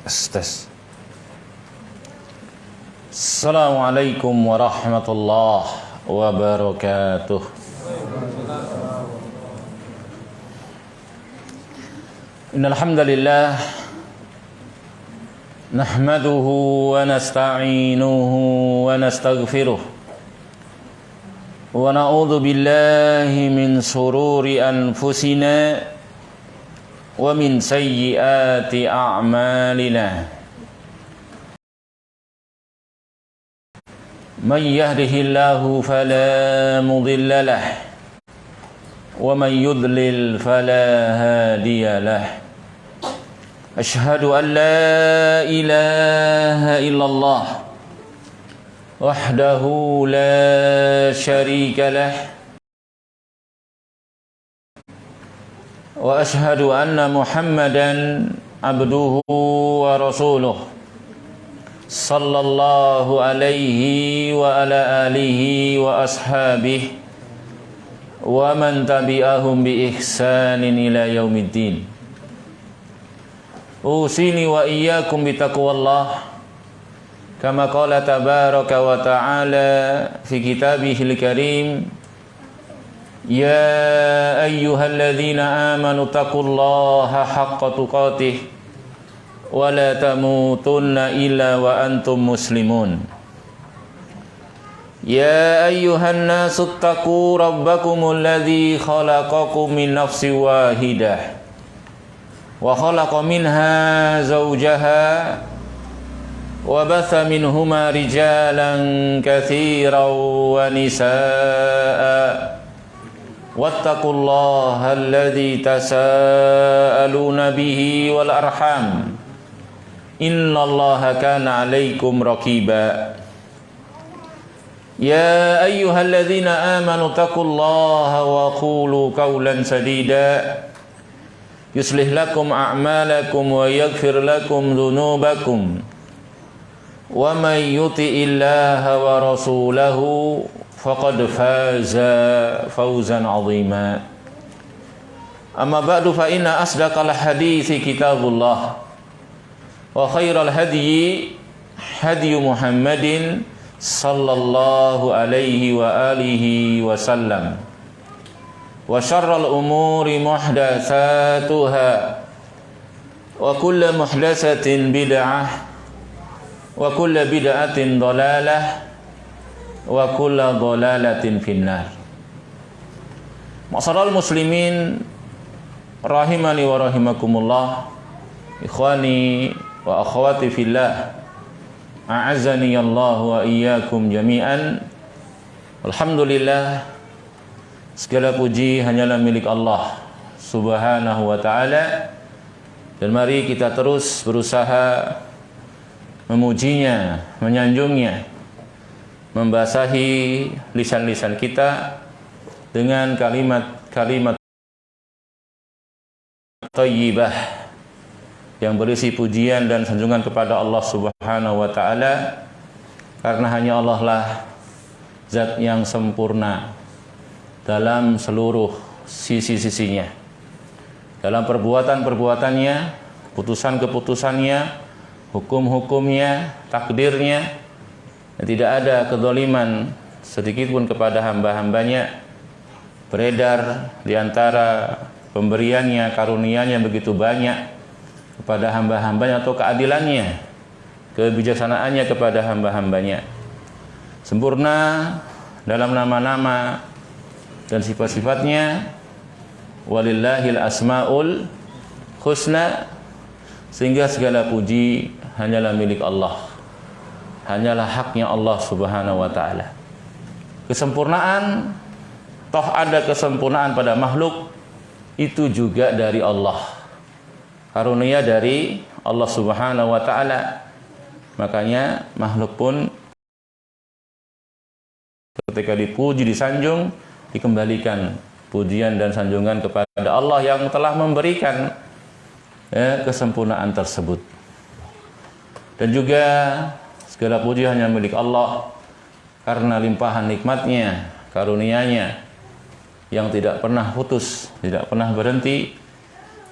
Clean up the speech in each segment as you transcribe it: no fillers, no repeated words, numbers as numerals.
Tes. Assalamualaikum warahmatullahi wabarakatuh. Innal hamdalillah nahmaduhu wa nasta'inuhu wa nastaghfiruh wa na'udzu billahi min shururi anfusina wa min sayyiati a'malina. Man yahdihillahu fala mudilla lahu wa man yudlil fala hadiya lahu. Asyhadu an la ilaha illallah wahdahu la syarika lahu wa ashhadu anna Muhammadan abduhu wa rasuluh sallallahu alaihi wa ala alihi wa ashabihi wa man tabi'ahum bi ihsanin ila yaumiddin. Usini wa iyyakum bi taqwallah kama qala tabaraka wa ta'ala fi kitabihil karim. Ya ayyuhalladzina amanu taqullaha haqqa tuqatih wa la tamutunna illa wa antum muslimun. Ya ayyuhan nasu taqu rabbakumul ladzi khalaqakum min nafsin wahidah wa khalaqa minha zawjaha wa batha minhuma rijalan katsiran wa nisaa'a. Wattaqullaha alladzi tasaaluna bihi wal arham innallaha kana 'alaikum raqiba. Ya ayyuhalladzina amanu taqullaha wa qulu qawlan sadida yuslih lakum a'malakum wa yaghfir lakum dhunubakum wa may yuti'illaha wa rasulahu faqad faza fawzan 'azima. Amma ba'du fa inna asdaqal hadithi kitabullah wa khairal hadyi hadyu Muhammadin sallallahu alaihi wa alihi wa sallam wa syarral umuri muhdatsatuha wa kullu muhdatsatin bid'ah wa kullu bid'atin dhalalah wa kullu dhalalatin finnar. Ma'asyiral muslimin rahimani wa rahimakumullah, ikhwani wa akhwati fillah, a'azzani Allah wa iyyakum jami'an. Alhamdulillah, segala puji hanyalah milik Allah Subhanahu wa ta'ala, dan mari kita terus berusaha memujinya, menyanjungnya, membasahi lisan-lisan kita dengan kalimat-kalimat thayyibah yang berisi pujian dan sanjungan kepada Allah Subhanahu wa ta'ala, karena hanya Allah lah zat yang sempurna dalam seluruh sisi-sisinya, dalam perbuatan-perbuatannya, putusan-keputusannya, hukum-hukumnya, takdirnya. Dan tidak ada kezaliman sedikit pun kepada hamba-hambanya, beredar di antara pemberiannya, karunia-Nya begitu banyak kepada hamba-hambanya, atau keadilannya, kebijaksanaannya kepada hamba-hambanya. Sempurna dalam nama-nama dan sifat-sifatnya. Walillahil asmaul husna, sehingga segala puji hanyalah milik Allah, hanyalah haknya Allah Subhanahu wa ta'ala. Kesempurnaan, toh ada kesempurnaan pada makhluk, itu juga dari Allah, karunia dari Allah Subhanahu wa ta'ala. Makanya makhluk pun ketika dipuji, disanjung, dikembalikan pujian dan sanjungan kepada Allah yang telah memberikan kesempurnaan tersebut. Dan juga segala puji hanya milik Allah karena limpahan nikmatnya, karunia-Nya yang tidak pernah putus, tidak pernah berhenti,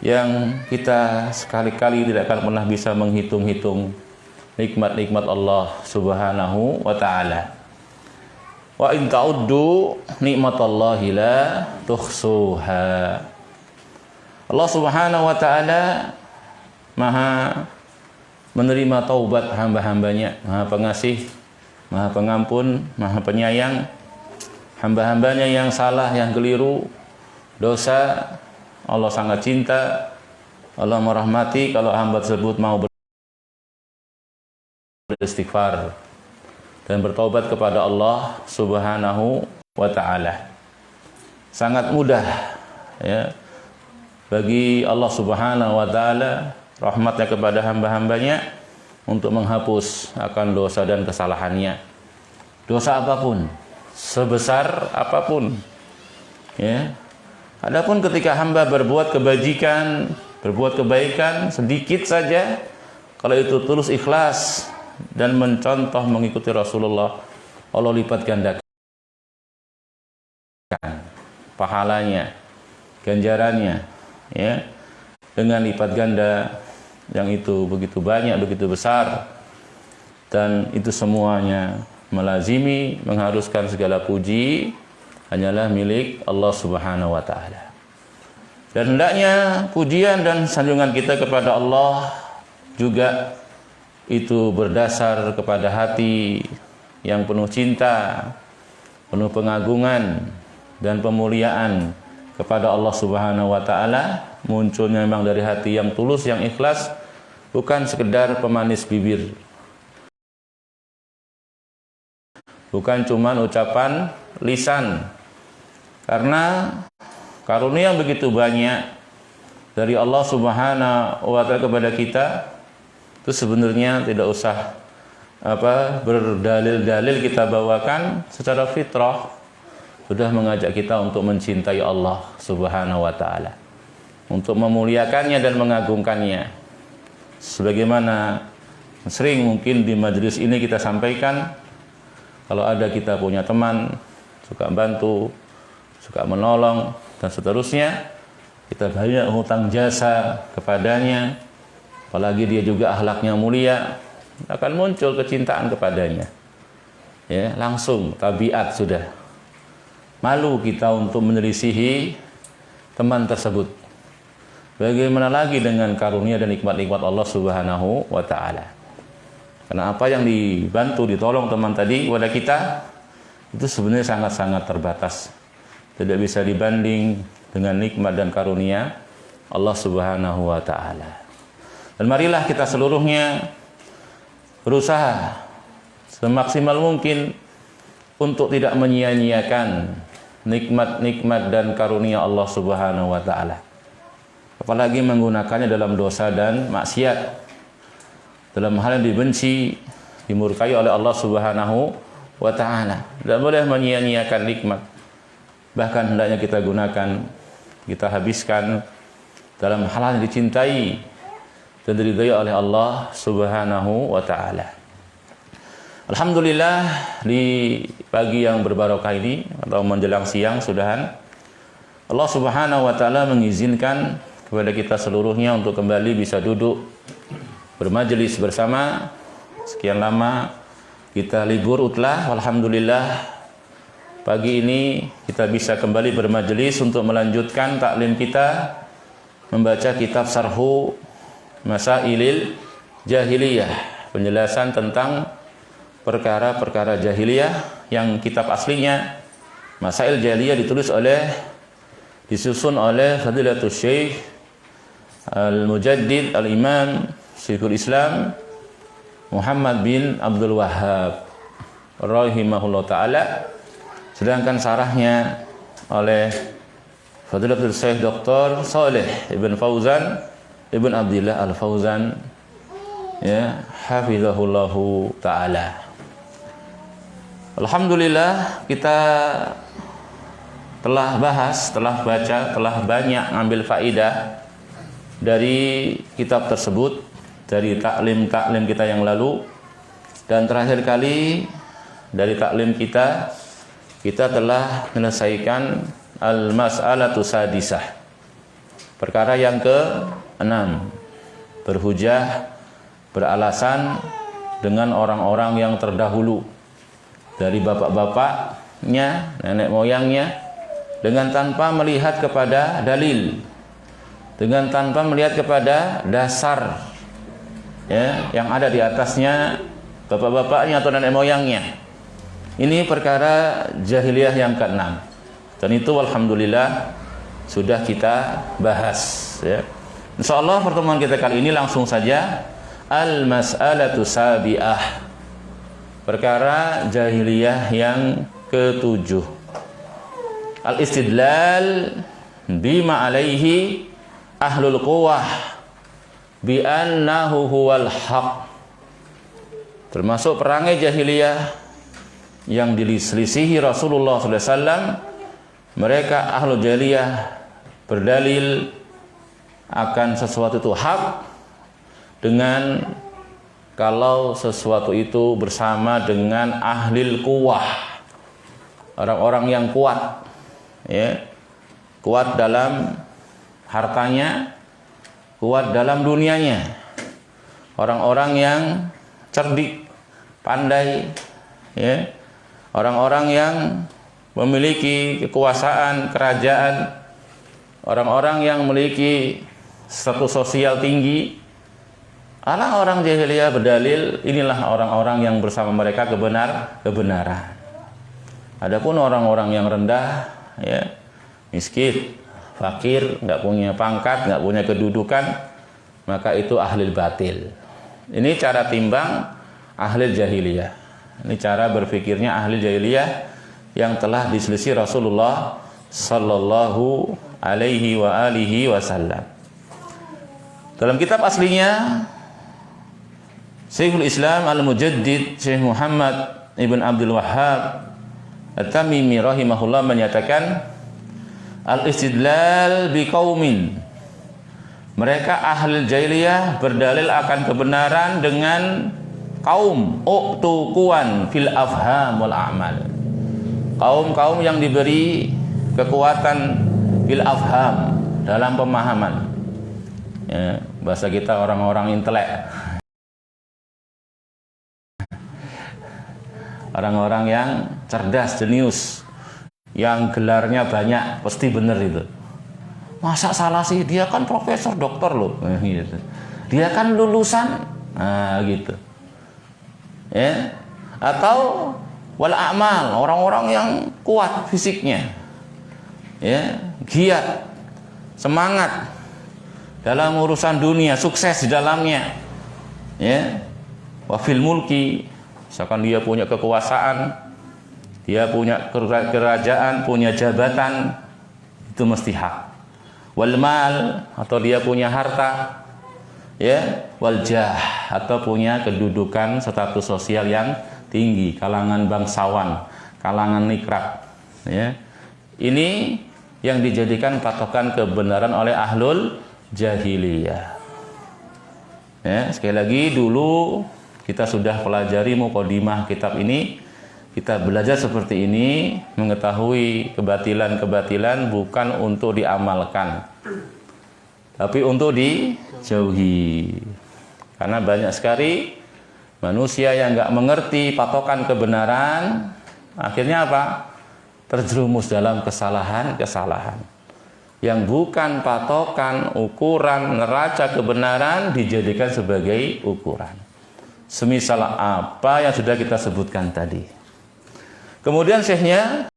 yang kita sekali-kali tidak akan pernah bisa menghitung-hitung nikmat-nikmat Allah Subhanahu wa taala. Wa in ta'uddu nikmatallahi la tuhsuha. Allah Subhanahu wa taala Maha menerima taubat hamba-hambanya, Maha pengasih, Maha pengampun, Maha penyayang. Hamba-hambanya yang salah, yang keliru, dosa, Allah sangat cinta. Allah merahmati kalau hamba tersebut mau beristighfar dan bertobat kepada Allah Subhanahu wa taala. Sangat mudah ya bagi Allah Subhanahu wa taala rahmatnya kepada hamba-hambanya untuk menghapus akan dosa dan kesalahannya. Dosa apapun, sebesar apapun. Ya. Adapun ketika hamba berbuat kebajikan, berbuat kebaikan sedikit saja, kalau itu tulus ikhlas dan mencontoh mengikuti Rasulullah, Allah lipat gandakan pahalanya, ganjarannya, ya, dengan lipat ganda yang itu begitu banyak, begitu besar, dan itu semuanya melazimi, mengharuskan segala puji hanyalah milik Allah Subhanahu wa taala. Dan hendaknya pujian dan sanjungan kita kepada Allah juga itu berdasar kepada hati yang penuh cinta, penuh pengagungan dan pemuliaan kepada Allah Subhanahu wa taala, munculnya memang dari hati yang tulus, yang ikhlas, bukan sekedar pemanis bibir. Bukan cuma ucapan lisan. Karena karunia yang begitu banyak dari Allah Subhanahu wa taala kepada kita, itu sebenarnya tidak usah berdalil-dalil kita bawakan, secara fitrah sudah mengajak kita untuk mencintai Allah Subhanahu wa taala, untuk memuliakannya dan mengagungkannya. Sebagaimana sering mungkin di majelis ini kita sampaikan, kalau ada kita punya teman suka bantu, suka menolong dan seterusnya, kita banyak hutang jasa kepadanya, apalagi dia juga akhlaknya mulia, akan muncul kecintaan kepadanya. Ya, langsung tabiat sudah. Malu kita untuk menyelisihi teman tersebut. Bagaimana lagi dengan karunia dan nikmat-nikmat Allah Subhanahu wa taala. Karena apa yang dibantu, ditolong teman tadi kepada kita itu sebenarnya sangat-sangat terbatas. Tidak bisa dibanding dengan nikmat dan karunia Allah Subhanahu wa taala. Dan marilah kita seluruhnya berusaha semaksimal mungkin untuk tidak menyia-nyiakan nikmat-nikmat dan karunia Allah Subhanahu wa taala. Apalagi menggunakannya dalam dosa dan maksiat, dalam hal yang dibenci, dimurkai oleh Allah Subhanahu wa taala. Tidak boleh menyia-nyiakan nikmat. Bahkan hendaknya kita gunakan, kita habiskan dalam hal yang dicintai dan diridhai oleh Allah Subhanahu wa taala. Alhamdulillah, di pagi yang berbarokah ini atau menjelang siang sudahan, Allah Subhanahu wa taala mengizinkan kepada kita seluruhnya untuk kembali bisa duduk bermajelis bersama. Sekian lama kita libur utlah, alhamdulillah pagi ini kita bisa kembali bermajelis untuk melanjutkan taklim kita, membaca kitab Syarhu Masailil Jahiliyah, penjelasan tentang perkara-perkara jahiliyah yang kitab aslinya Masail Jahiliyah disusun oleh Fadilatul Syekh Al-Mujaddid Al-Imam Syekhul Islam Muhammad bin Abdul Wahhab rahimahullah ta'ala. Sedangkan sarahnya oleh Fadilatul Syekh Dr. Saleh Ibn Fauzan Ibn Abdillah Al-Fauzan, ya, hafizahullahu ta'ala. Alhamdulillah, kita telah bahas, telah baca, telah banyak ngambil faidah dari kitab tersebut, dari taklim-taklim kita yang lalu. Dan terakhir kali dari taklim kita telah menyelesaikan al-mas'alatu sadisah, Perkara yang ke-6, berhujah, beralasan dengan orang-orang yang terdahulu dari bapak-bapaknya, nenek moyangnya, dengan tanpa melihat kepada dalil, dengan tanpa melihat kepada dasar ya, yang ada di atasnya bapak-bapaknya atau nenek moyangnya. Ini perkara jahiliyah yang ke-6. Dan itu alhamdulillah sudah kita bahas ya. Insyaallah pertemuan kita kali ini langsung saja al-mas'alatu sabi'ah. Perkara jahiliyah yang ke-7. Al-istidlal bima alaihi ahlul quwah bi annahu huwal haq. Termasuk perangai jahiliyah yang diselisihi Rasulullah SAW. Mereka ahlul jahiliyah berdalil akan sesuatu itu hak dengan kalau sesuatu itu bersama dengan ahlil quwah, orang-orang yang kuat ya, kuat dalam hartanya, kuat dalam dunianya, orang-orang yang cerdik, pandai ya, orang-orang yang memiliki kekuasaan, kerajaan, orang-orang yang memiliki status sosial tinggi. Orang jahiliyah berdalil, inilah orang-orang yang bersama mereka kebenaran. Adapun orang-orang yang rendah, ya, miskin, fakir, nggak punya pangkat, nggak punya kedudukan, maka itu ahli batil. Ini cara timbang ahli jahiliyah. Ini cara berpikirnya ahli jahiliyah yang telah diselisih Rasulullah sallallahu alaihi wa alihi wasallam. Dalam kitab aslinya Syekhul Islam Al-Mujaddid Syekh Muhammad Ibn Abdul Wahhab At-Tamimi rahimahullah menyatakan al-istidlal biqaumin, mereka ahli jahiliyah berdalil akan kebenaran dengan kaum uqtuquan fil afham wal a'mal. Kaum-kaum yang diberi kekuatan fil afham, dalam pemahaman ya, bahasa kita orang-orang intelek, orang-orang yang cerdas, jenius, yang gelarnya banyak, pasti benar itu. Masa salah sih, dia kan profesor doktor loh gitu. Dia kan lulusan gitu ya. Atau wal a'mal, orang-orang yang kuat fisiknya ya, giat, semangat dalam urusan dunia, sukses di dalamnya ya. Wa fil mulki, misalkan dia punya kekuasaan, dia punya kerajaan, punya jabatan, itu mesti hak. Wal mal, atau dia punya harta ya. Wal jah, atau punya kedudukan, status sosial yang tinggi, kalangan bangsawan, kalangan nikrat ya. Ini yang dijadikan patokan kebenaran oleh ahlul jahiliyah ya. Sekali lagi, dulu kita sudah pelajari mukadimah kitab ini. Kita belajar seperti ini, mengetahui kebatilan-kebatilan bukan untuk diamalkan, tapi untuk dijauhi. Karena banyak sekali manusia yang nggak mengerti patokan kebenaran, akhirnya apa? Terjerumus dalam kesalahan-kesalahan yang bukan patokan, ukuran, neraca kebenaran dijadikan sebagai ukuran. Semisal apa yang sudah kita sebutkan tadi. Kemudian syekhnya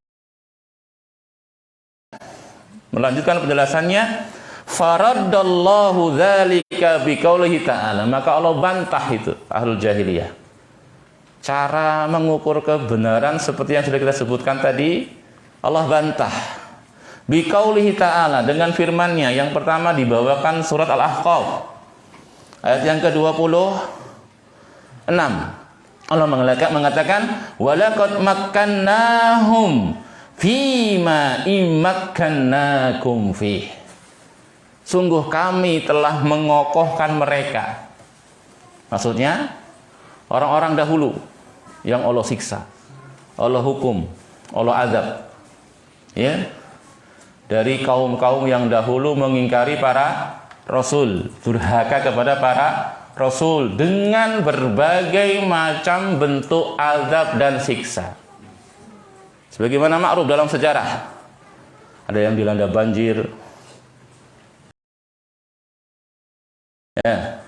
melanjutkan penjelasannya, faraddallahu dzalika biqaulihi ta'ala, maka Allah bantah itu ahlul jahiliyah. Cara mengukur kebenaran seperti yang sudah kita sebutkan tadi, Allah bantah biqaulihi ta'ala, dengan firman-Nya. Yang pertama dibawakan surat Al-Ahqaf ayat yang ke-26. Allah mengatakan walaqad makkannahum fima immakkannakum fih. Sungguh kami telah mengokohkan mereka. Maksudnya orang-orang dahulu yang Allah siksa, Allah hukum, Allah azab ya. dari kaum-kaum yang dahulu mengingkari para rasul, durhaka kepada para rasul dengan berbagai macam bentuk azab dan siksa. Sebagaimana makruf dalam sejarah, ada yang dilanda banjir, ya,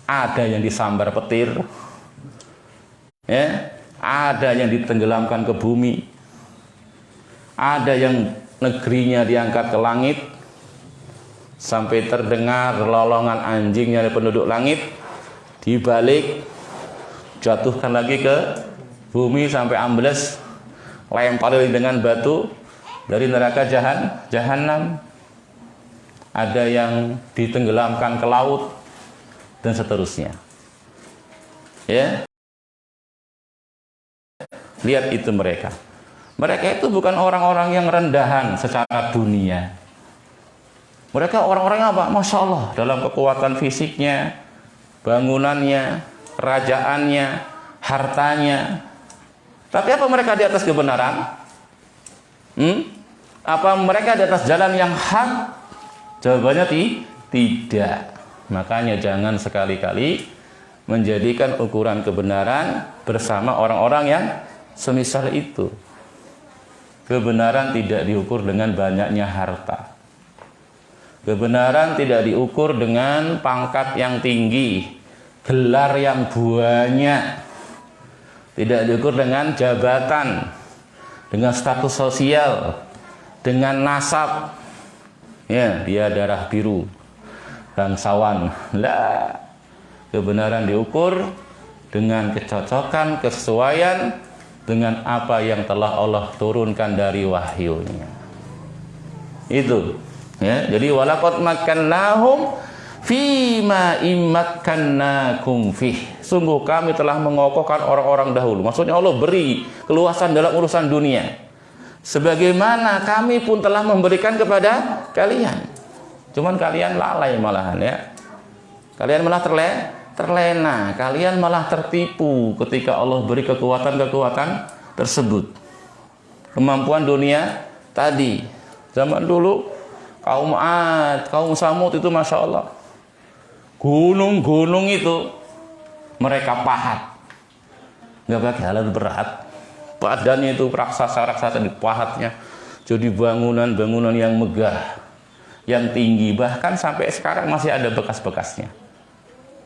ada yang disambar petir, ya, ada yang ditenggelamkan ke bumi, ada yang negerinya diangkat ke langit sampai terdengar lolongan anjingnya dari penduduk langit, dibalik jatuhkan lagi ke bumi sampai ambles, lempar dengan batu dari neraka jahanam. Ada yang ditenggelamkan ke laut dan seterusnya. Ya. Lihat itu mereka. Mereka itu bukan orang-orang yang rendahan secara dunia. Mereka orang-orang yang apa? Masya Allah, dalam kekuatan fisiknya, bangunannya, kerajaannya, hartanya. Tapi apa mereka di atas kebenaran? Apa mereka di atas jalan yang hak? Jawabannya tidak. Makanya jangan sekali-kali menjadikan ukuran kebenaran bersama orang-orang yang semisal itu. Kebenaran tidak diukur dengan banyaknya harta. Kebenaran tidak diukur dengan pangkat yang tinggi, gelar yang banyak. Tidak diukur dengan jabatan, dengan status sosial, dengan nasab. Ya, dia darah biru, bangsawan. Lah, kebenaran diukur dengan kecocokan, kesesuaian dengan apa yang telah Allah turunkan dari wahyunya. Itu, ya. Jadi walaqad makkannahum fima immakkannakum fih. Sungguh kami telah mengokohkan orang-orang dahulu. Maksudnya Allah beri keluasan dalam urusan dunia, sebagaimana kami pun telah memberikan kepada kalian. Cuman kalian lalai malahan, ya. Kalian malah terlena. Kalian malah tertipu ketika Allah beri kekuatan-kekuatan tersebut. Kemampuan dunia tadi. Zaman dulu kaum Ad, kaum Samud itu Masya Allah, gunung-gunung itu mereka pahat. Nggak pakai alat berat. Badannya itu raksasa-raksasa dipahatnya jadi bangunan-bangunan yang megah, yang tinggi, bahkan sampai sekarang masih ada bekas-bekasnya.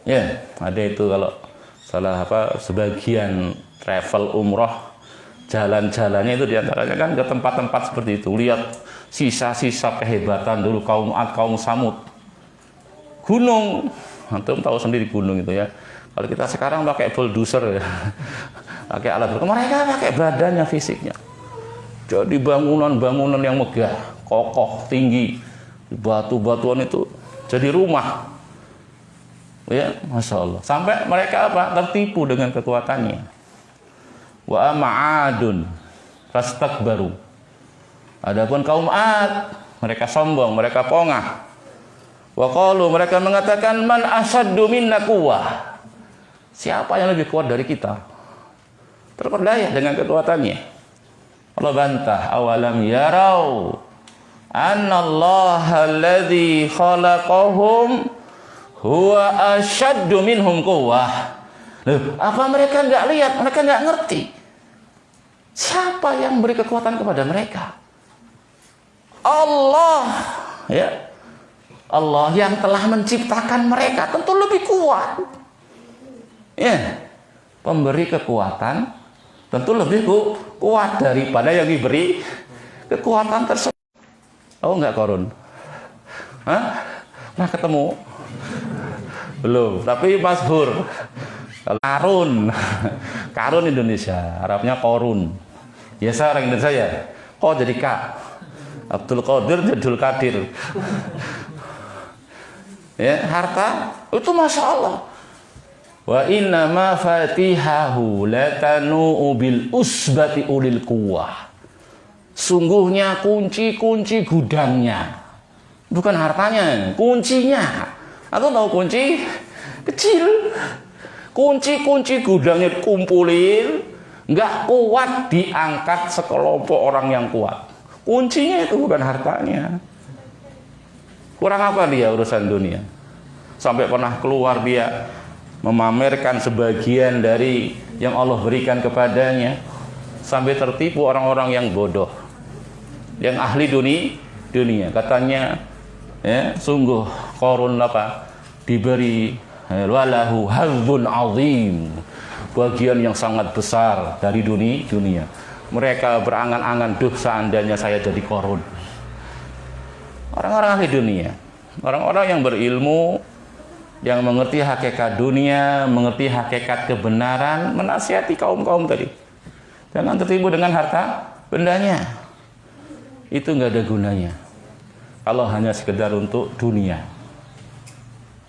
Ya, ada itu kalau salah sebagian travel umroh, jalan-jalannya itu diantaranya kan ke tempat-tempat seperti itu. Lihat sisa-sisa kehebatan dulu kaum Ad, kaum Samud. Gunung, antum tahu sendiri gunung itu, ya. Kalau kita sekarang pakai bulldozer, ya. Pakai alat berat, mereka pakai badannya, fisiknya. Jadi bangunan-bangunan yang megah, kokoh, tinggi, batu-batuan itu jadi rumah. Ya, Masya Allah. Sampai mereka tertipu dengan kekuatannya. Wa ma'adun fastakbaru. Adapun kaum Ad, mereka sombong, mereka pongah. Wa qalu, mereka mengatakan man asaddu minna quwwah. Siapa yang lebih kuat dari kita? Terperdaya dengan kekuatannya. Allah bantah, awalam yarau annallaha alladzi khalaqahum huwa asyaddu minhum quwwah. Loh, apa mereka nggak lihat? Mereka nggak ngerti siapa yang beri kekuatan kepada mereka? Allah, ya. Allah yang telah menciptakan mereka tentu lebih kuat. Ya, pemberi kekuatan tentu lebih kuat daripada yang diberi kekuatan tersebut. Oh, enggak Korun? Hah? Nah, ketemu? Belum, tapi masyhur. Karun. Karun Indonesia, Arabnya Korun. Biasa orang Indonesia ya. Kok jadi Kak? Abdul Qadir, Abdul Qadir. Ya, harta itu Masya Allah. Wa inna ma fatihahu latanu bil usbati ulil quwwah. Sungguhnya kunci-kunci gudangnya, bukan hartanya, kuncinya. Atau tahu kunci kecil, kunci-kunci gudangnya dikumpulin, nggak kuat diangkat sekelompok orang yang kuat. Kuncinya itu bukan hartanya. Kurang apa dia urusan dunia? Sampai pernah keluar dia memamerkan sebagian dari yang Allah berikan kepadanya, sampai tertipu orang-orang yang bodoh, yang ahli dunia. Katanya, ya, sungguh Qarun diberi walahu hazzun azim, bagian yang sangat besar dari dunia. Mereka berangan-angan, duh seandainya saya jadi Qarun. Orang-orang ahli dunia, orang-orang yang berilmu, yang mengerti hakikat dunia, mengerti hakikat kebenaran, menasihati kaum-kaum tadi. Jangan tertipu dengan harta bendanya. Itu nggak ada gunanya. Kalau hanya sekedar untuk dunia.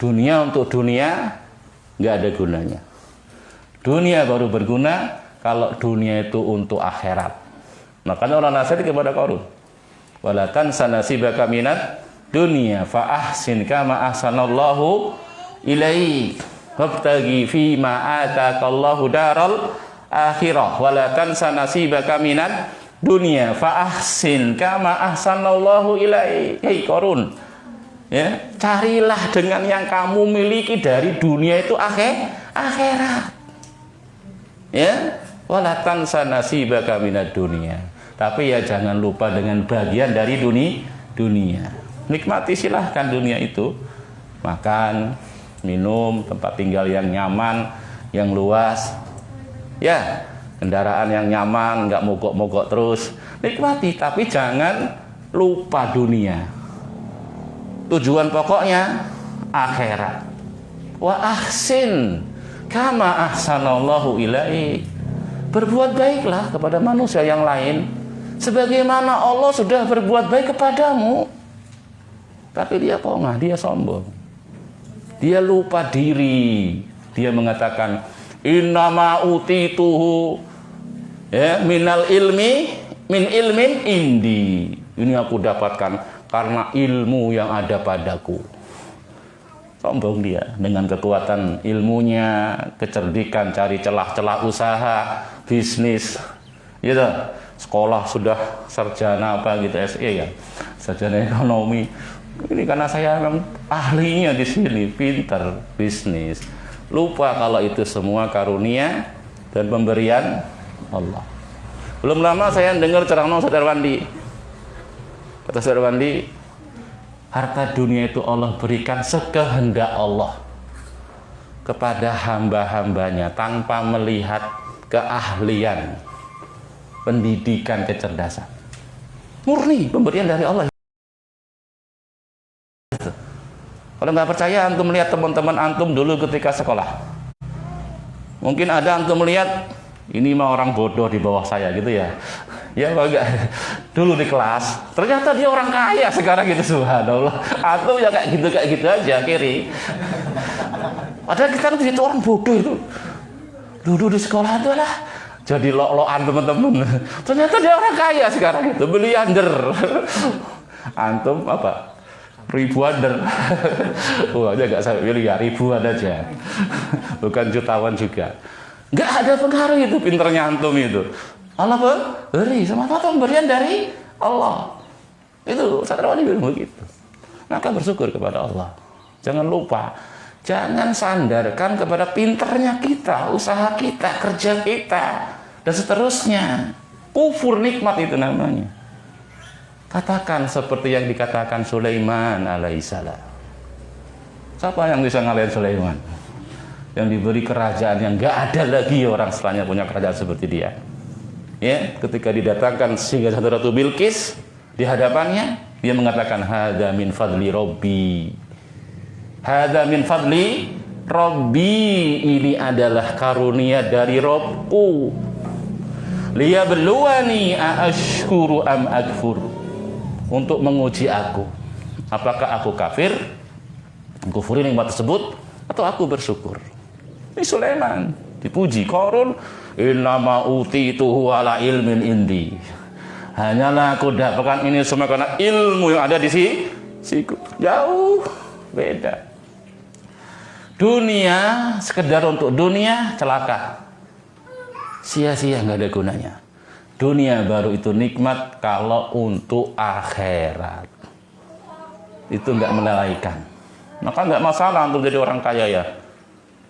Dunia untuk dunia nggak ada gunanya. Dunia baru berguna kalau dunia itu untuk akhirat. Makanya orang nasihat kepada Qarun, wala tansa nasibaka minad dunya fa ahsin kama ahsanallahu ilaik wabtaghi fi ma ataqallahu daral akhirah wala tansa nasibaka minad dunya fa ahsin kama ahsanallahu ilaik. Hei Qarun, ya, carilah dengan yang kamu miliki dari dunia itu akhirat. Ya, wala tansa nasibaka minad dunya. Tapi ya jangan lupa dengan bagian dari dunia. Nikmati silahkan dunia itu. Makan, minum, tempat tinggal yang nyaman, yang luas. Ya, kendaraan yang nyaman, nggak mogok-mogok terus. Nikmati, tapi jangan lupa dunia. Tujuan pokoknya akhirat. Wa ahsin kama ahsanallahu ilaik. Berbuat baiklah kepada manusia yang lain sebagaimana Allah sudah berbuat baik kepadamu. Tapi dia pongah, dia sombong, dia lupa diri. Dia mengatakan innama utituhu, ya, minal ilmi min ilmin indi. Ini aku dapatkan karena ilmu yang ada padaku. Sombong dia dengan kekuatan ilmunya, kecerdikan, cari celah-celah usaha, bisnis, gitu. Sekolah sudah sarjana SE ya, sarjana ekonomi. Ini karena saya memang ahlinya di sini, pintar bisnis. Lupa kalau itu semua karunia dan pemberian Allah. Belum lama saya dengar ceramah Ustaz Irwandi. Kata Ustaz Irwandi, harta dunia itu Allah berikan sekehendak Allah kepada hamba-hambanya tanpa melihat keahlian, pendidikan, kecerdasan. Murni pemberian dari Allah. Kalau nggak percaya, antum melihat teman-teman antum dulu ketika sekolah. Mungkin ada antum melihat, ini mah orang bodoh di bawah saya gitu ya. Ya kalau enggak, dulu di kelas ternyata dia orang kaya sekarang gitu, subhanallah. Atau ya kayak gitu aja kiri. Padahal kita kan itu orang bodoh itu. Dulu di sekolah itu lah jadi lo-loan teman-teman. Ternyata dia orang kaya sekarang gitu, miliarder. Antum apa? Ribuaner. Uangnya enggak sampai miliar, ribuan aja. Bukan jutawan juga. Enggak ada pengaruh itu pinternya antum itu. Allah beri, semata-mata pemberian dari Allah. Itu Satrawani bilang begitu. Maka bersyukur kepada Allah. Jangan lupa, jangan sandarkan kepada pinternya kita, usaha kita, kerja kita, dan seterusnya. Kufur nikmat itu namanya. Katakan seperti yang dikatakan Sulaiman alaihissalam. Siapa yang bisa ngalahin Sulaiman? Yang diberi kerajaan yang gak ada lagi orang setelahnya punya kerajaan seperti dia. Ya, ketika didatangkan sehingga Ratu Bilqis di hadapannya, dia mengatakan hadza min fadli rabbi. Hadza min fadli rabbi, ini adalah karunia dari Rabbku. Liyabluwani aashkuru am akfur. Untuk menguji aku, apakah aku kafir, kufuri nikmat tersebut, atau aku bersyukur. Ini Sulaiman dipuji. Qarun, innama utituhu ala ilmin indi. Hanyalah aku dapatkan ini semua karena ilmu yang ada di siku. Jauh beda. Dunia sekedar untuk dunia, celaka, sia-sia, nggak ada gunanya. Dunia baru itu nikmat kalau untuk akhirat. Itu nggak melalaikan. Maka nggak masalah untuk jadi orang kaya ya.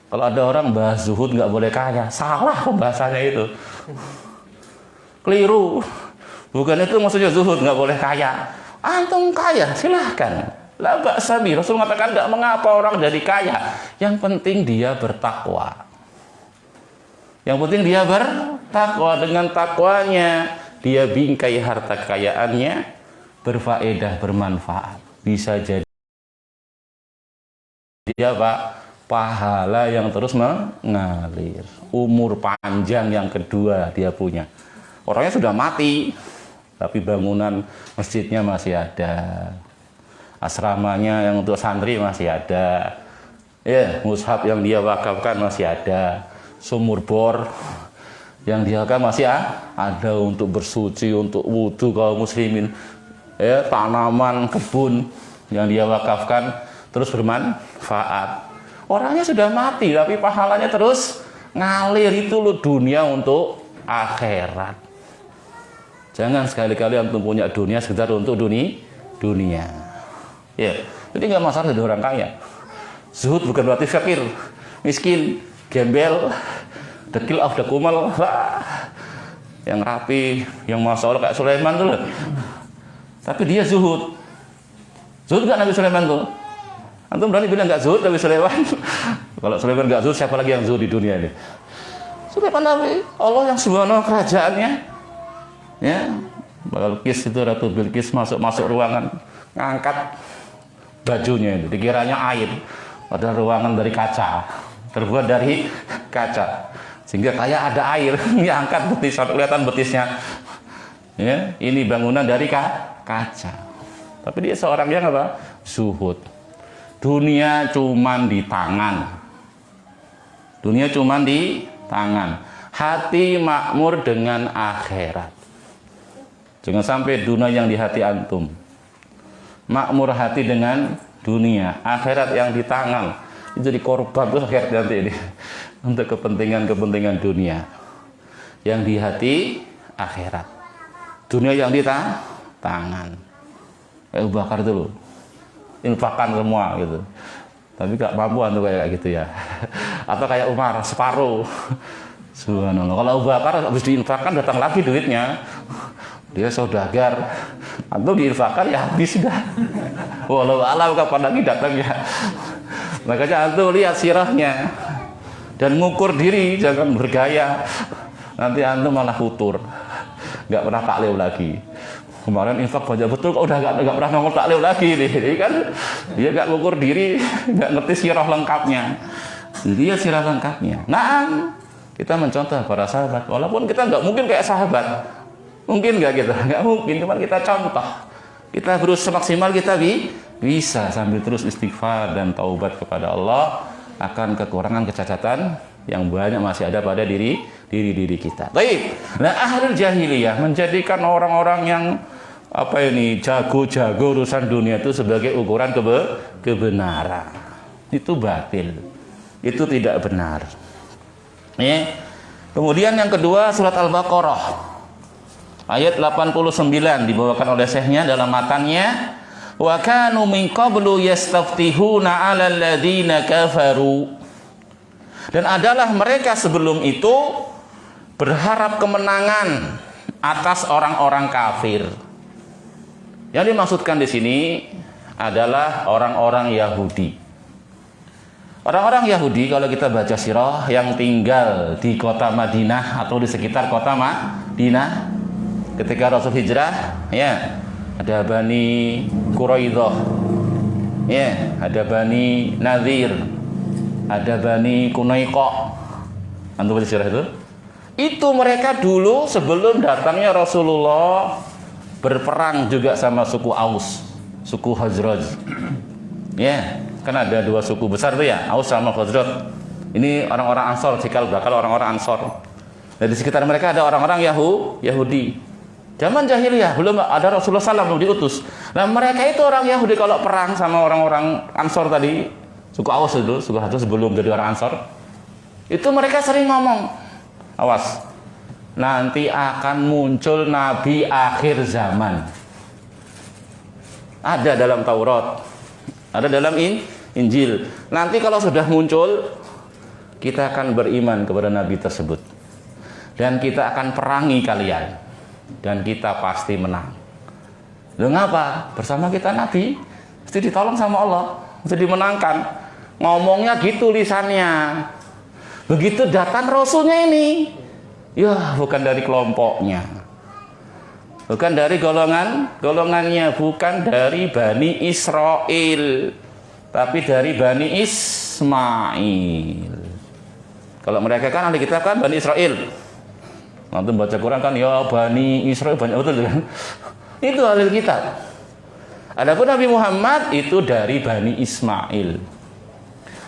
Kalau ada orang bahas zuhud nggak boleh kaya, salah pembahasannya itu. Keliru. Bukan itu maksudnya zuhud nggak boleh kaya. Antum kaya, silahkan. La ba'sa bi. Rasul mengatakan nggak mengapa orang jadi kaya. Yang penting dia bertakwa. Yang penting dia bertakwa. Dengan takwanya dia bingkai harta kekayaannya berfaedah, bermanfaat. Bisa jadi dia pahala yang terus mengalir. Umur panjang yang kedua dia punya. Orangnya sudah mati, tapi bangunan masjidnya masih ada. Asramanya yang untuk santri masih ada. Ya, mushaf yang dia wakafkan masih ada. Sumur bor yang dia kan masih ada untuk bersuci, untuk wudhu kaum muslimin. Ya, tanaman, kebun yang dia wakafkan terus bermanfaat. Orangnya sudah mati tapi pahalanya terus ngalir. Itu loh dunia untuk akhirat. Jangan sekali-kali antum punya dunia sekedar untuk dunia. Ya, jadi nggak masalah jadi orang kaya. Zuhud bukan berarti fakir, miskin, gembel, dekil afdakumal, yang rapi, yang masya Allah kayak Sulaiman tuh loh. Tapi dia zuhud. Zuhud nggak Nabi Sulaiman tuh? Antum berani bilang nggak zuhud Nabi Sulaiman? Kalau Sulaiman nggak zuhud, siapa lagi yang zuhud di dunia ini? Sulaiman Nabi, Allah yang subhanahu kerajaannya. Ya, Balqis itu Ratu Bilqis masuk ruangan, ngangkat bajunya itu, dikiranya air, padahal ruangan dari kaca, terbuat dari kaca, sehingga kayak ada air. Diangkat betis, kelihatan betisnya. Ya, ini bangunan dari kaca. Tapi dia seorang yang apa? Zuhud. Dunia cuman di tangan. Dunia cuman di tangan. Hati makmur dengan akhirat. Jangan sampai dunia yang di hati antum. Makmur hati dengan dunia. Akhirat yang di tangan. Itu jadi korban tuh akhirat nanti ini. Untuk kepentingan-kepentingan dunia. Yang di hati akhirat. Dunia yang di tangan. Kayak Abu Bakar itu loh. Infakkan semua gitu. Tapi gak mampu antum kayak gitu ya. Atau kayak Umar, separuh. Subhanallah. Kalau Abu Bakar habis diinfakkan datang lagi duitnya. Dia saudagar, atau diinfakkan ya habis dah. Walau alam kapan lagi datangnya. Makanya antum lihat sirahnya dan ngukur diri, jangan bergaya. Nanti antum malah futur, nggak pernah taklif lagi. Kemarin infak banyak betul, kok udah nggak pernah nongol taklif lagi nih. Jadi kan dia nggak ngukur diri, nggak ngerti sirah lengkapnya. Dia sirah lengkapnya. Nah, kita mencontoh para sahabat, walaupun kita nggak mungkin kayak sahabat. Mungkin nggak gitu? Nggak mungkin, cuma kita contoh. Kita berusaha maksimal, kita bisa sambil terus istighfar dan taubat kepada Allah akan kekurangan kecacatan yang banyak masih ada pada diri kita. Baik. Nah, ahlul jahiliyah menjadikan orang-orang yang jago-jago urusan dunia itu sebagai ukuran kebenaran. Itu batil. Itu tidak benar. Ya. Kemudian yang kedua surat Al-Baqarah. Ayat 89 dibawakan oleh syekhnya dalam matannya, wa kanu min qablu yastaftihuna 'alal ladzina kafaru. Dan adalah mereka sebelum itu berharap kemenangan atas orang-orang kafir. Yang dimaksudkan di sini adalah orang-orang Yahudi. Orang-orang Yahudi kalau kita baca sirah yang tinggal di kota Madinah atau di sekitar kota Madinah ketika Rasul hijrah, ya, ada Bani Quraidah, ya, ada Bani Nadir, ada Bani Qunaiqah. Antum baca sirah itu? Itu mereka dulu sebelum datangnya Rasulullah berperang juga sama suku Aus, suku Khazraj. Ya, kan ada dua suku besar tuh ya, Aus sama Khazraj. Ini orang-orang Ansor, cikal bakal orang-orang Ansor. Dan di sekitar mereka ada orang-orang Yahudi. Zaman jahiliyah belum ada Rasulullah SAW, belum diutus. Nah, mereka itu orang Yahudi kalau perang sama orang-orang Ansor tadi, suku Aus itu, suku Khazraj sebelum jadi orang Ansor, itu mereka sering ngomong, awas, nanti akan muncul nabi akhir zaman. Ada dalam Taurat, ada dalam Injil. Nanti kalau sudah muncul, kita akan beriman kepada nabi tersebut, dan kita akan perangi kalian, dan kita pasti menang. Loh, ngapa? Bersama kita nabi, mesti ditolong sama Allah, mesti dimenangkan. Ngomongnya gitu lisannya. Begitu datang rasulnya ini, ya bukan dari kelompoknya, bukan dari golongannya, bukan dari Bani Israel, tapi dari Bani Ismail. Kalau mereka kan ahli kitab kan Bani Israel. Nanti baca Quran kan ya Bani Israel banyak betul kan? Itu ahli kitab. Adapun Nabi Muhammad itu dari Bani Ismail.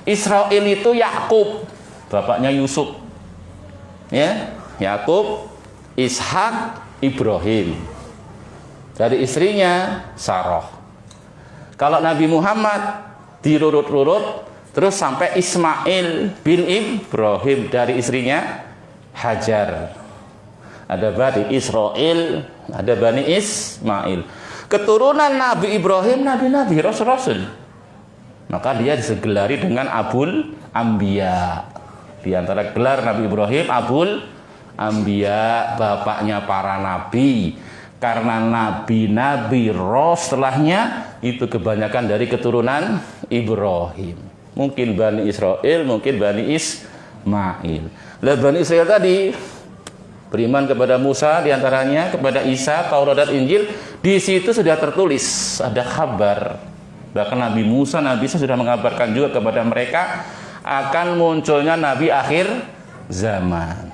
Israel itu Yakub, bapaknya Yusuf. Ya, Yakub, Ishak, Ibrahim. Dari istrinya Sarah. Kalau Nabi Muhammad dirurut-rurut terus sampai Ismail bin Ibrahim, dari istrinya Hajar. Ada Bani Israel, ada Bani Ismail. Keturunan Nabi Ibrahim, nabi-nabi, rasul-rasul. Maka dia disegelari dengan Abul Anbiya. Di antara gelar Nabi Ibrahim, Abul Anbiya, bapaknya para nabi. Karena nabi-nabi setelahnya itu kebanyakan dari keturunan Ibrahim. Mungkin Bani Israel, mungkin Bani Ismail. Lah Bani Israel tadi beriman kepada Musa, diantaranya kepada Isa, Taurat dan Injil. Di situ sudah tertulis, ada kabar. Bahkan Nabi Musa, Nabi Isa sudah mengabarkan juga kepada mereka akan munculnya Nabi akhir zaman.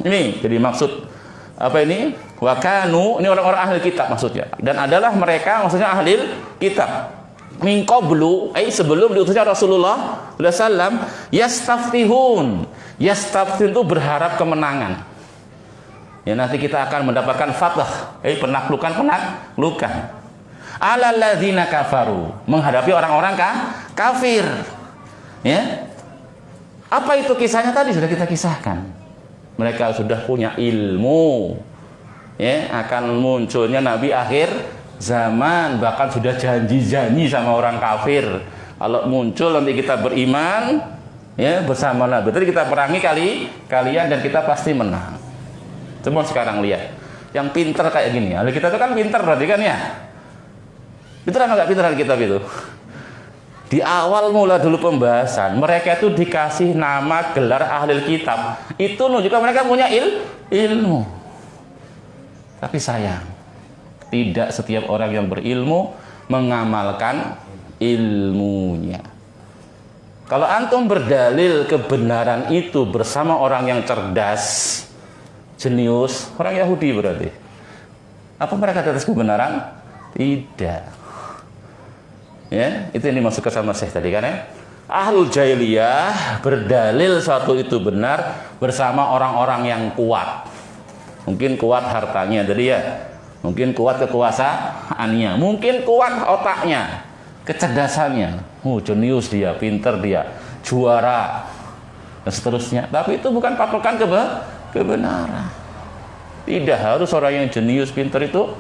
Ini jadi maksud apa ini? Wakanu, ini orang-orang ahli kitab maksudnya. Dan adalah mereka maksudnya ahli kitab. Min qablu, sebelum diutusnya Rasulullah sallallahu alaihi wasallam, yastaftihun. Yastaftihun itu berharap kemenangan. Ya, nanti kita akan mendapatkan fathah, penaklukan. Alal ladzina kafaru, menghadapi orang-orang kafir. Ya. Apa itu kisahnya tadi sudah kita kisahkan. Mereka sudah punya ilmu. Ya, akan munculnya nabi akhir zaman, bahkan sudah janji-janji sama orang kafir. Kalau muncul nanti kita beriman, ya bersama nabi. Tadi kita perangi kalian dan kita pasti menang. Coba sekarang lihat, yang pinter kayak gini, ahli kitab itu kan pinter berarti kan ya? Pinter apa nggak pinter ahli kitab itu? Di awal mula dulu pembahasan, mereka itu dikasih nama gelar ahli kitab. Itu menunjukkan mereka punya ilmu. Tapi sayang, tidak setiap orang yang berilmu mengamalkan ilmunya. Kalau antum berdalil kebenaran itu bersama orang yang cerdas, jenius, orang Yahudi berarti. Apa mereka di atas kebenaran? Tidak. Ya, itu yang dimaksudkan sama Syekh tadi kan ya. Ahlul jahiliyah berdalil suatu itu benar bersama orang-orang yang kuat. Mungkin kuat hartanya dari ya. Mungkin kuat kekuasaannya, mungkin kuat otaknya, kecerdasannya. Jenius dia, pinter dia, juara dan seterusnya. Tapi itu bukan patokan kebenaran. Tidak harus orang yang jenius, pinter itu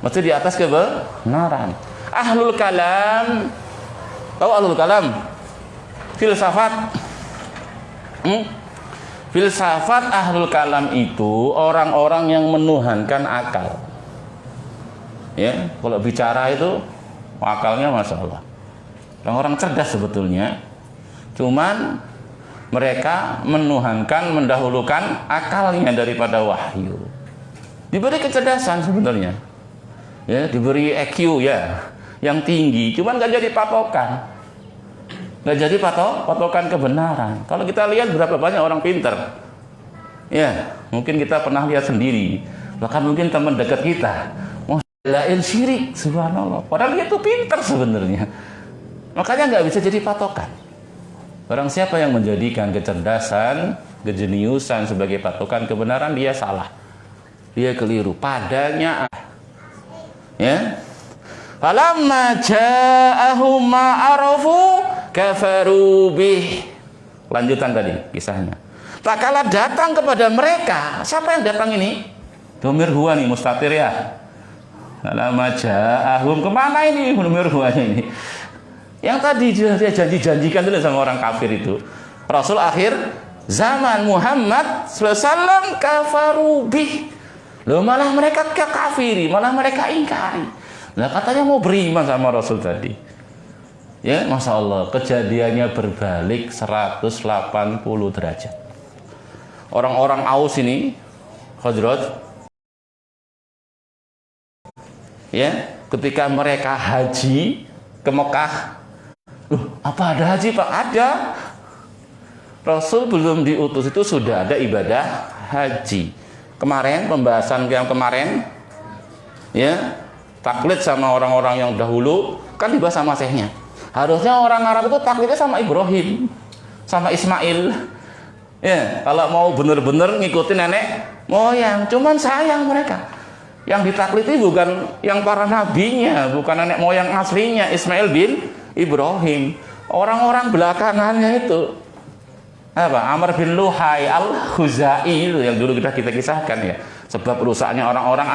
mesti di atas kebenaran. Ahlul kalam, tahu ahlul kalam? Filsafat. Filsafat ahlul kalam itu orang-orang yang menuhankan akal. Ya, kalau bicara itu akalnya masya Allah. Orang-orang cerdas sebetulnya. Cuman mereka menuhankan, mendahulukan akalnya daripada wahyu. Diberi kecerdasan sebenarnya. Ya, diberi EQ ya, yang tinggi, cuman nggak jadi patokan. Nggak jadi patokan kebenaran. Kalau kita lihat berapa banyak orang pinter, ya mungkin kita pernah lihat sendiri, bahkan mungkin teman dekat kita, lain syirik, subhanallah. Padahal dia tuh pinter sebenarnya. Makanya nggak bisa jadi patokan. Barang siapa yang menjadikan kecerdasan, kejeniusan sebagai patokan kebenaran, dia salah, dia keliru. Padanya, ya. Falamma ja'ahum ma arafu kafaru bih. Lanjutan tadi kisahnya. Tak kala datang kepada mereka, siapa yang datang ini? Domir huwa nih, mustatir ya. Lama ja'ahum, kemana ini domir huwanya ini? Yang tadi dia janji-janjikan dulu sama orang kafir itu. Rasul akhir zaman Muhammad SAW kafaru bih. Loh, malah mereka kafiri, malah mereka ingkari. Nah, katanya mau beriman sama Rasul tadi. Ya, Masya Allah, kejadiannya berbalik 180 derajat. Orang-orang Aus ini, Khazraj, ya, ketika mereka haji ke Mekah, apa ada haji Pak? Ada. Rasul belum diutus itu sudah ada ibadah haji. Kemarin pembahasan yang kemarin, ya, taklid sama orang-orang yang dahulu kan dibahas sama Syekhnya. Harusnya orang Arab itu taklidnya sama Ibrahim, sama Ismail. Ya, kalau mau benar-benar ngikutin nenek moyang, cuman sayang mereka. Yang ditaklidi bukan yang para nabinya, bukan nenek moyang aslinya Ismail bin Ibrahim. Orang-orang belakangannya itu apa? Amr bin Luhai al-Khuzai itu yang dulu kita kisahkan ya. Sebab rusaknya orang-orang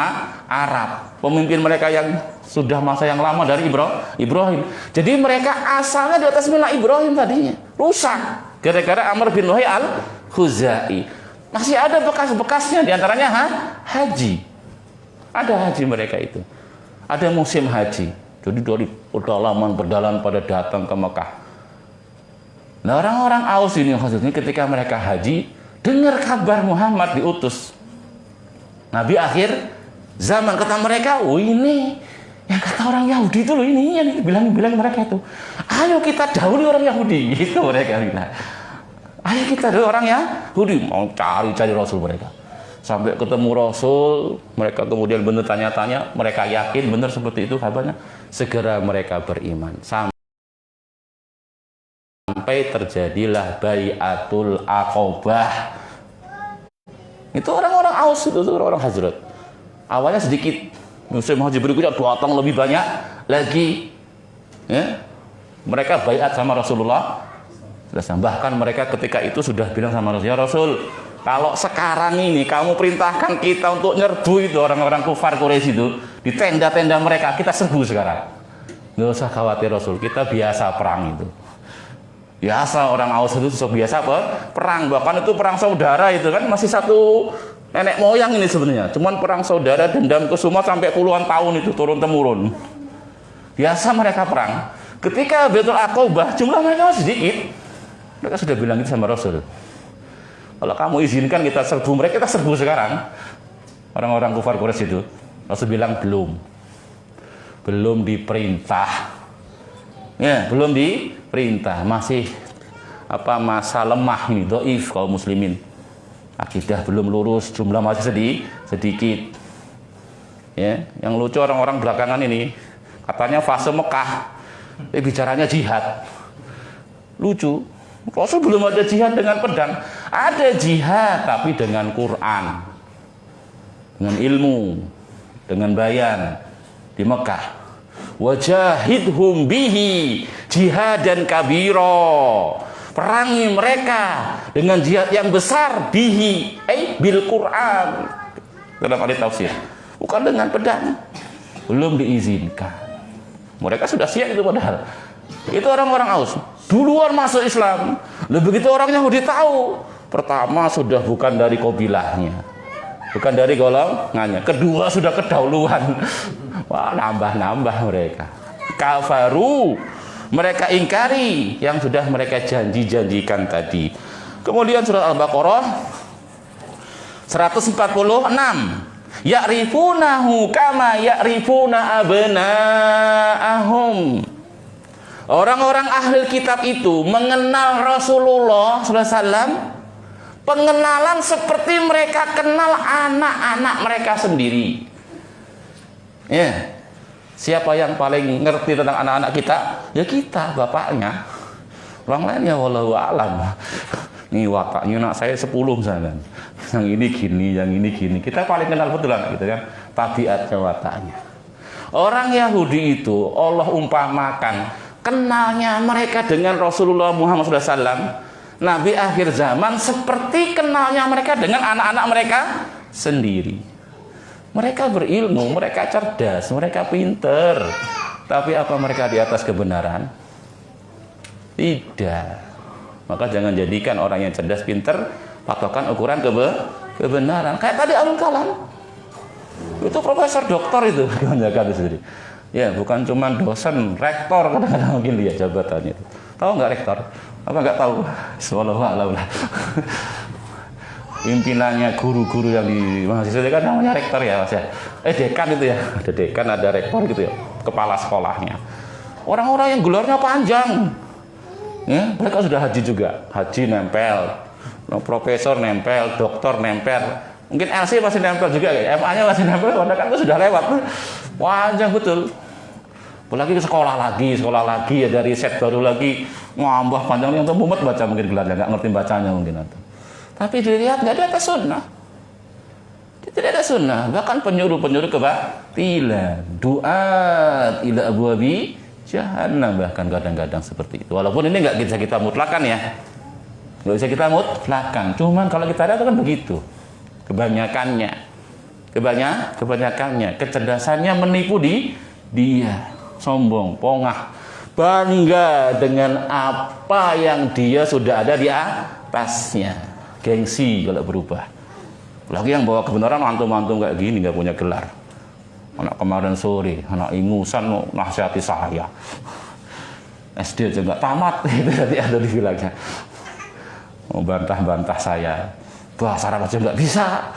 Arab. Pemimpin mereka yang sudah masa yang lama dari Ibrahim. Jadi mereka asalnya di atas milah Ibrahim tadinya. Rusak gara-gara Amr bin Luhai al-Khuzai. Masih ada bekas-bekasnya, diantaranya haji. Ada haji mereka itu. Ada musim haji. Jadi dari pedalaman pada datang ke Mekah. Nah, orang-orang Aus ini khususnya ketika mereka haji, dengar kabar Muhammad diutus. Nabi akhir zaman, kata mereka, oh ini yang kata orang Yahudi itu loh, ini yang bilang mereka itu. Ayo kita dahului orang Yahudi, gitu mereka bilang. Ayo kita dahului orang Yahudi, mau cari Rasul mereka. Sampai ketemu Rasul, mereka kemudian benar tanya-tanya, mereka yakin benar seperti itu kabarnya. Segera mereka beriman. Sampai terjadilah Bai'atul Aqobah. Itu orang-orang Aus, itu orang Khazraj. Awalnya sedikit, musim haji berikutnya datang lebih banyak lagi. Ya. Mereka baiat sama Rasulullah. Bahkan mereka ketika itu sudah bilang sama Rasul, ya Rasul, kalau sekarang ini kamu perintahkan kita untuk nyerbu itu orang-orang kufar Quraisy itu di tenda-tenda mereka, kita serbu sekarang. Nggak usah khawatir Rasul, kita biasa perang itu. Biasa orang Aus itu biasa perang, bahkan itu perang saudara itu kan masih satu nenek moyang ini sebenarnya. Cuman perang saudara dendam kusuma sampai puluhan tahun itu turun temurun. Biasa mereka perang. Ketika Baitul Aqobah jumlah mereka masih sedikit. Mereka sudah bilang itu sama Rasul. Kalau kamu izinkan kita serbu mereka, kita serbu sekarang. Orang-orang kufar Quraisy itu. Rasul bilang belum diperintah. Ya, belum diperintah, masih masa lemah nih, dhaif kaum muslimin. Akidah belum lurus, jumlah masih sedikit. Ya, yang lucu orang-orang belakangan ini katanya fase Mekah, bicaranya jihad. Lucu. Rasul belum ada jihad dengan pedang. Ada jihad tapi dengan Quran, dengan ilmu, dengan bayan di Mekah. Wajahidhum bihi jihadan kabiro. Perangi mereka dengan jihad yang besar, bihi bil Quran. Dalam ahli tafsir, bukan dengan pedang. Belum diizinkan. Mereka sudah siap itu padahal. Itu orang-orang Aus. Duluan masuk Islam. Begitu orang Yahudi tahu, pertama sudah bukan dari kabilahnya, bukan dari golongannya. Kedua sudah kedahuluan. Wah, nambah mereka. Kafaru, mereka ingkari yang sudah mereka janjikan tadi. Kemudian surat Al-Baqarah 146. Ya'rifunahu kama ya'rifuna abna'ahum. Orang-orang ahli kitab itu mengenal Rasulullah SAW, pengenalan seperti mereka kenal anak-anak mereka sendiri. Ya, siapa yang paling ngerti tentang anak-anak kita? Ya kita, bapaknya. Orang lain ya wallahu a'lam. Nih wataknya anak saya 10 misalnya. Yang ini gini, yang ini gini. Kita paling kenal betul kan, gitu kan? Tabiatnya, wataknya. Orang Yahudi itu Allah umpamakan kenalnya mereka dengan Rasulullah Muhammad SAW Nabi akhir zaman seperti kenalnya mereka dengan anak-anak mereka sendiri. Mereka berilmu, mereka cerdas, mereka pinter. Tapi apa mereka di atas kebenaran? Tidak. Maka jangan jadikan orang yang cerdas, pinter patokan ukuran kebenaran. Kayak tadi Abdul Kalam. Itu profesor doktor itu kebanyakan sendiri. Ya, bukan cuma dosen, rektor kadang-kadang mungkin lihat jabatannya itu. Tahu nggak rektor? Apa nggak tahu? Subhanallah. Pimpinannya guru-guru yang di mahasiswa kan namanya rektor ya, Mas ya. Dekan itu ya. Ada dekan, ada rektor gitu ya. Kepala sekolahnya. Orang-orang yang gelarnya panjang. Ya, mereka sudah haji juga. Haji nempel. Profesor nempel, doktor nempel. Mungkin LC masih nempel juga, MA-nya masih nempel, karena kan itu sudah lewat. Panjang betul. Apalagi ke sekolah lagi, ada riset baru lagi, ngambah panjang yang mumet baca mungkin gelarnya, nggak ngerti bacanya mungkin. Tapi dilihat nggak ada atas sunnah. Tidak ada sunnah. Bahkan penyuruh-penyuruh kebatilan, doa ila abwabi jahannam, bahkan kadang-kadang seperti itu. Walaupun ini nggak bisa kita mutlakan ya, nggak bisa kita mutlakan. Cuman kalau kita lihat itu kan begitu. Kebanyakannya kecerdasannya menipu dia, sombong, pongah, bangga dengan apa yang dia sudah ada di atasnya, gengsi kalau berubah. Lagi yang bawa kebenaran antum-antum kayak gini nggak punya gelar. Anak kemarin sore, anak ingusan mau nasihati saya, SD aja nggak tamat, itu tadi ada dibilangnya, mau bantah-bantah saya. Bahasa Arab aja nggak bisa.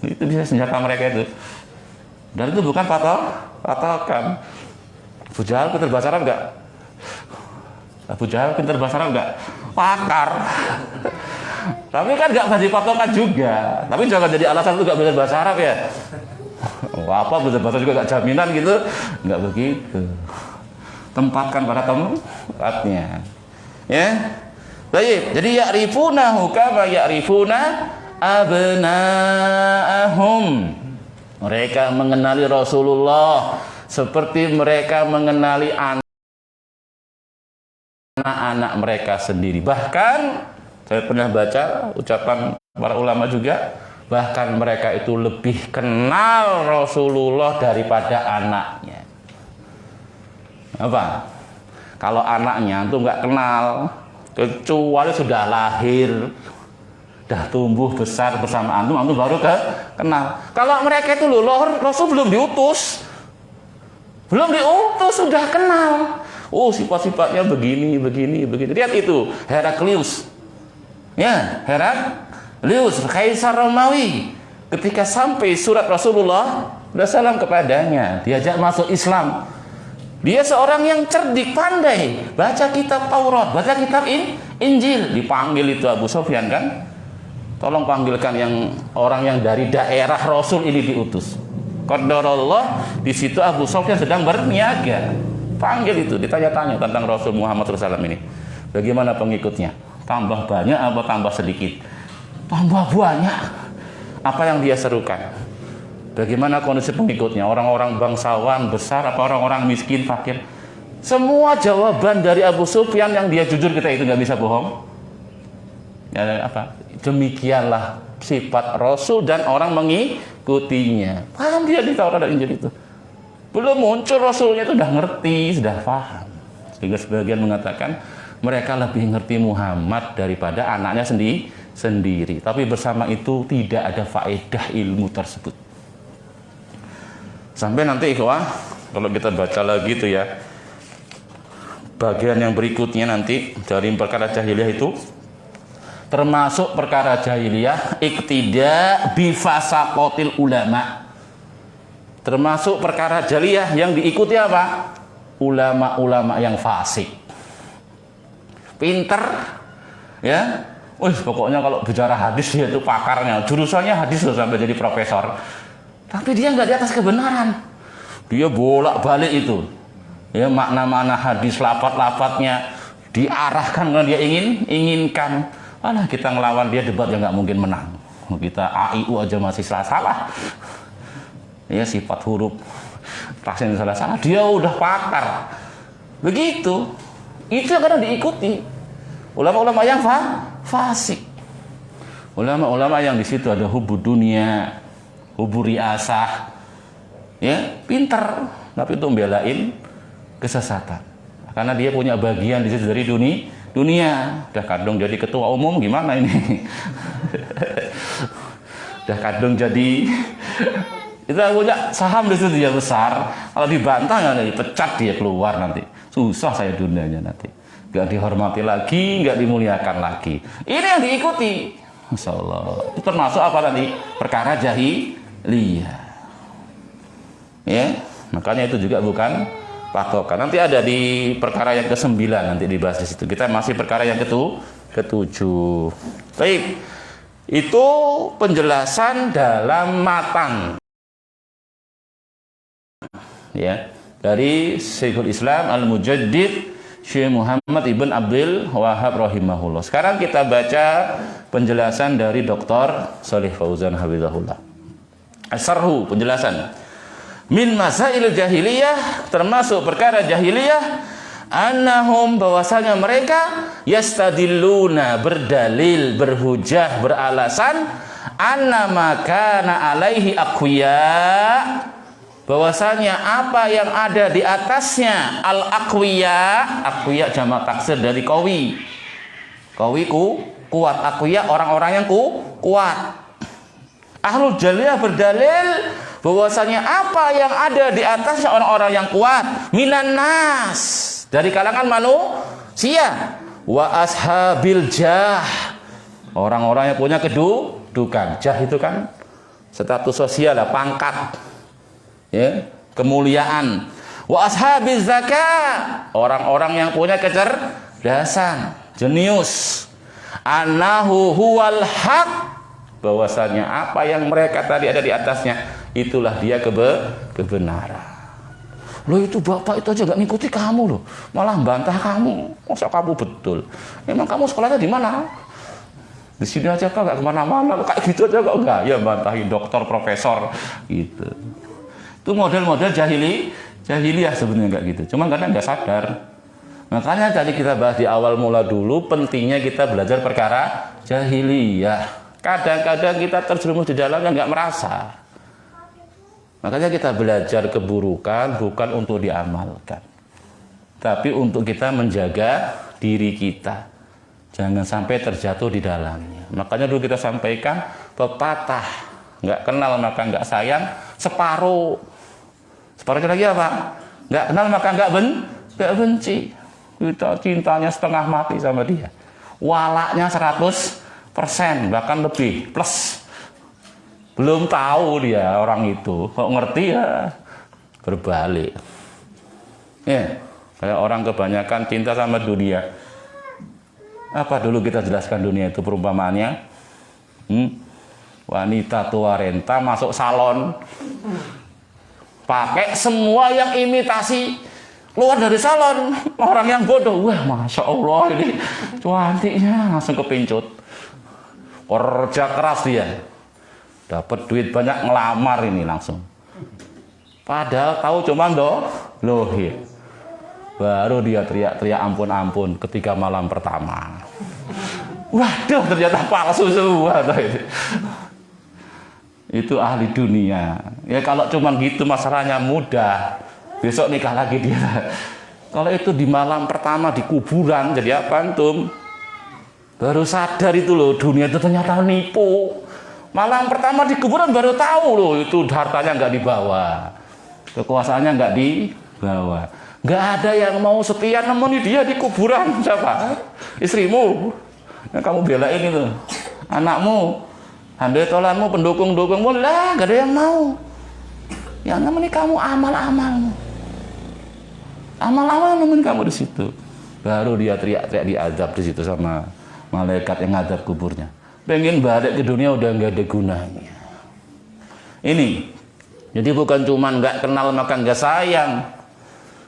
Itu bisa senjata mereka itu. Dan itu bukan patokan. Abu Jahal pintar bahasa Arab nggak? Abu Jahal pintar bahasa Arab nggak? Pakar. Tapi kan nggak jadi patokan juga. Tapi jangan jadi alasan itu nggak belajar bahasa Arab ya. Apa belajar bahasa juga nggak jaminan gitu? Nggak begitu. Tempatkan pada tempatnya. Ya. Baik, jadi ya'rifunahu kama ya'rifuna abna'ahum. Mereka mengenali Rasulullah seperti mereka mengenali anak-anak mereka sendiri. Bahkan saya pernah baca ucapan para ulama juga, bahkan mereka itu lebih kenal Rasulullah daripada anaknya. Apa? Kalau anaknya itu nggak kenal, kecuali sudah lahir, sudah tumbuh besar bersama antum baru kenal. Kalau mereka itu Rasul belum diutus, sudah kenal. Oh, sifat-sifatnya begini. Lihat itu Heraklius, ya Heraklius, Kaisar Romawi. Ketika sampai surat Rasulullah SAW kepadanya, diajak masuk Islam. Dia seorang yang cerdik, pandai, baca kitab Taurat, baca kitab Injil. Dipanggil itu Abu Sufyan kan, tolong panggilkan orang yang dari daerah Rasul ini diutus. Qadarullah, di situ Abu Sufyan sedang berniaga. Panggil itu, ditanya-tanya tentang Rasul Muhammad SAW ini. Bagaimana pengikutnya? Tambah banyak apa tambah sedikit? Tambah banyak. Apa yang dia serukan? Bagaimana kondisi pengikutnya? Orang-orang bangsawan besar apa orang-orang miskin, fakir? Semua jawaban dari Abu Sufyan yang dia jujur, kita itu nggak bisa bohong. Ya, apa? Demikianlah sifat Rasul dan orang mengikutinya. Paham dia di Taurat dan Injil itu. Belum muncul Rasulnya itu sudah ngerti, sudah paham. Sehingga sebagian mengatakan mereka lebih ngerti Muhammad daripada anaknya sendiri. Tapi bersama itu tidak ada faedah ilmu tersebut. Sampai nanti ikhwah, kalau kita baca lagi itu ya, bagian yang berikutnya nanti dari perkara jahiliyah itu, termasuk perkara jahiliyah iktida bifasaqatil ulama. Termasuk perkara jahiliyah yang diikuti apa? Ulama-ulama yang fasik. Pinter ya. Pokoknya kalau bicara hadis dia itu pakarnya, jurusannya hadis loh sampai jadi profesor. Tapi dia nggak di atas kebenaran. Dia bolak-balik itu. Ya, makna-makna hadis, lafaz-lafaznya diarahkan kalau dia inginkan. Malah kita ngelawan dia debat yang nggak mungkin menang. Kita AIU aja masih salah. Ya, sifat huruf pasien salah. Dia udah pakar. Begitu. Itu yang kadang diikuti. ulama-ulama yang fasik. Ulama-ulama yang di situ ada hubu dunia, hubu riasah, ya, pinter, tapi itu membelain kesesatan. Karena dia punya bagian di situ dari dunia. Udah kadung jadi ketua umum gimana ini? Udah kadung jadi itu punya saham di situ dia besar. Kalau dibantah ya dipecat, dia keluar nanti. Susah saya dunianya nanti. Gak dihormati lagi, gak dimuliakan lagi. Ini yang diikuti. Masya Allah. Itu termasuk apa nanti? Perkara jahiliyah. Ya, makanya itu juga bukan patokan. Nanti ada di perkara yang ke-9 nanti dibahas di situ. Kita masih perkara yang ke-7. Baik. Itu penjelasan dalam matan. Ya, dari Syekhul Islam Al-Mujaddid Syekh Muhammad Ibn Abdul Wahhab rahimahullah. Sekarang kita baca penjelasan dari Dr. Shalih Fauzan hafizahullah. As-Sarhu, penjelasan. Min masail jahiliyah, termasuk perkara jahiliyah, annahum, bahwasanya mereka yastadilluna, berdalil, berhujah, beralasan, annama kana alaihi aqwiya, bahwasanya apa yang ada di atasnya al-aqwiya jamak taksir dari qawi. Qawi kuat, aqwiya orang-orang yang kuat. Ahlul jaliyah berdalil bahwasanya apa yang ada di atasnya orang-orang yang kuat, minan nas, dari kalangan manusia, wa ashabil jah, orang-orang yang punya kedudukan. Jah itu kan status sosial, pangkat, ya, kemuliaan. Wa ashabiz zakat, orang-orang yang punya kecerdasan, jenius. Annahu huwal haq, bahwasanya apa yang mereka tadi ada di atasnya, itulah dia kebenaran. Loh, itu bapak itu aja gak ngikuti kamu loh, malah bantah kamu. Masa kamu betul? Memang kamu sekolahnya di mana? Di sini aja kok, gak kemana-mana. Kayak gitu aja kok enggak? Ya bantahin dokter, profesor gitu. Itu model-model jahiliyah sebenarnya enggak gitu. Cuman kadang enggak sadar. Makanya tadi kita bahas di awal mula dulu, pentingnya kita belajar perkara jahiliyah. Kadang-kadang kita terjerumus di dalamnya enggak merasa. Makanya kita belajar keburukan bukan untuk diamalkan, tapi untuk kita menjaga diri kita. Jangan sampai terjatuh di dalamnya. Makanya dulu kita sampaikan pepatah, nggak kenal maka nggak sayang separuh. Separuhnya lagi apa? Nggak kenal maka nggak benci. Kita cintanya setengah mati sama dia. Walaknya 100%, bahkan lebih, plus. Belum tahu dia orang itu, kok ngerti ya berbalik. Ya, kayak orang kebanyakan cinta sama dunia. Apa dulu kita jelaskan dunia itu perumpamaannya? Wanita tua renta masuk salon, pakai semua yang imitasi, keluar dari salon orang yang bodoh, wah masya Allah ini cantiknya, langsung kepincut. Kerja keras dia, dapat duit banyak, ngelamar ini langsung. Padahal tahu cuman lohir. Baru dia teriak-teriak ampun-ampun ketika malam pertama. Waduh, ternyata palsu semua. Itu ahli dunia. Ya kalau cuman gitu masalahnya mudah. Besok nikah lagi dia. Kalau itu di malam pertama di kuburan, jadi apa antum? Baru sadar itu loh, dunia itu ternyata nipu. Malam pertama di kuburan baru tahu loh, itu hartanya nggak dibawa, kekuasaannya nggak dibawa. Nggak ada yang mau setia nemeni dia di kuburan. Siapa? Istrimu yang kamu belain itu, anakmu, handai tolanmu, pendukung-dukungmu, lah nggak ada yang mau. Yang nemeni kamu amal-amalmu, amal-amal nemenin kamu di situ. Baru dia teriak-teriak diazab di situ sama malaikat yang ngadab kuburnya. Pengen balik ke dunia udah nggak ada gunanya. Ini, jadi bukan cuma nggak kenal maka nggak sayang,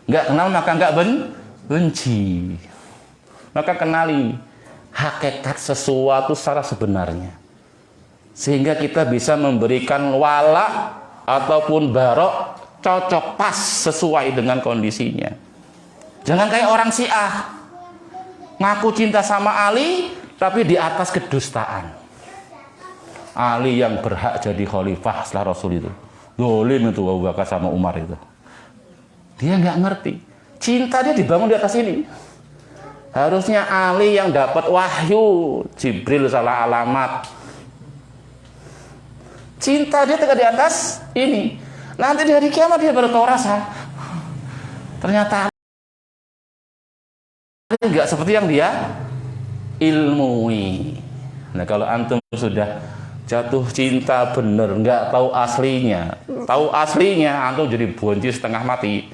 nggak kenal maka nggak benci. Maka kenali hakikat sesuatu secara sebenarnya, sehingga kita bisa memberikan wala ataupun barok cocok pas sesuai dengan kondisinya. Jangan kayak orang Syiah. ngaku cinta sama Ali, tapi di atas kedustaan. Ali yang berhak jadi khalifah setelah Rasul itu. Dolim itu Abu Bakar sama Umar itu. Dia nggak ngerti. Cinta dia dibangun di atas ini. Harusnya Ali yang dapat wahyu, Jibril salah alamat. Cinta dia tegak di atas ini. Nanti di hari kiamat dia baru tahu rasa. Ternyata nggak seperti yang dia ilmui. Nah, kalau antum sudah jatuh cinta bener, nggak tahu aslinya, antum jadi bonci setengah mati.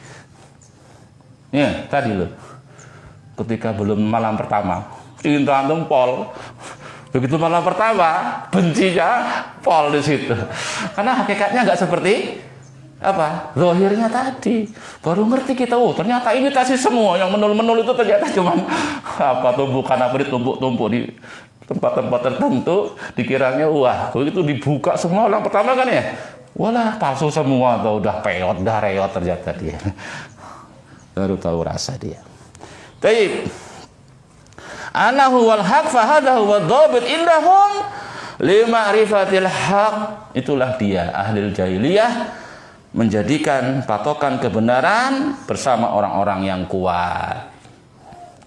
Ya, tadi loh. Ketika belum malam pertama, cinta antum pol. Begitu malam pertama, bencinya pol di situ. Karena hakikatnya nggak seperti apa? Zahirnya tadi. Baru ngerti kita, oh ternyata imitasi semua. Yang menul-menul itu ternyata cuma apa tumbukan apa ditumpuk-tumpuk di tempat-tempat tertentu. Dikiranya wah, begitu dibuka semua orang pertama kan ya. Walah palsu semua, atau udah peot, udah reot ternyata dia. Baru tahu rasa dia. Taib. Anahu wal haq fahadahu wa dhabit indahum lima'rifatil haq. Itulah dia ahli jahiliyah, menjadikan patokan kebenaran bersama orang-orang yang kuat.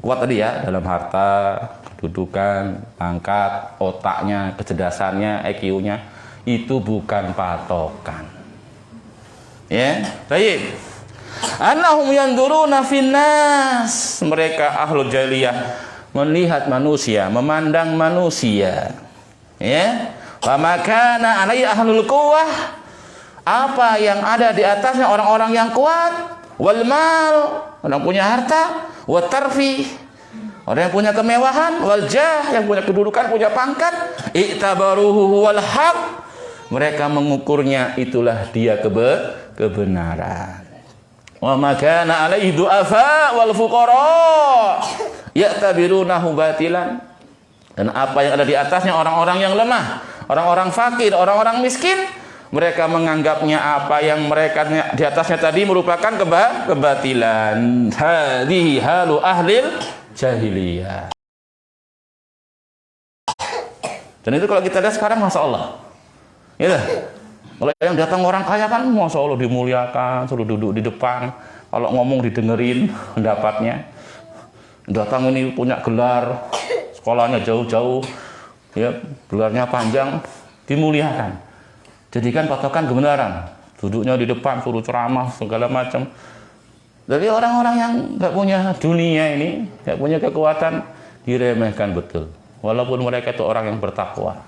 Kuat tadi ya, dalam harta, kedudukan, pangkat, otaknya, kecerdasannya, IQ-nya. Itu bukan patokan. Ya, baik. Annahum yanduruna finnas. Mereka ahlu jahiliyah melihat manusia, memandang manusia. Ya. Wa makana alai ahlul quwwah. Apa yang ada di atasnya orang-orang yang kuat, wal mal, orang punya harta, wa tarfi, orang yang punya kemewahan, wal jah, yang punya kedudukan, punya pangkat, i'tabaruhu wal haq. Mereka mengukurnya itulah dia kebenaran. Wa makana alaihi du'afa wal fuqara ya'tabirunahu batilan. Dan apa yang ada di atasnya orang-orang yang lemah, orang-orang fakir, orang-orang miskin, mereka menganggapnya apa yang mereka di atasnya tadi merupakan kebatilan. Hadhihi halu ahlil jahiliyah. Dan itu kalau kita lihat sekarang, masya Allah, ya, kalau yang datang orang kaya kan, masya Allah dimuliakan, suruh duduk di depan, kalau ngomong didengerin pendapatnya. Datang ini punya gelar, sekolahnya jauh-jauh, ya, gelarnya panjang, dimuliakan. Jadikan patokan kebenaran. Duduknya di depan, suruh ceramah, segala macam. Tapi orang-orang yang nggak punya dunia ini, nggak punya kekuatan, diremehkan betul. Walaupun mereka itu orang yang bertakwa.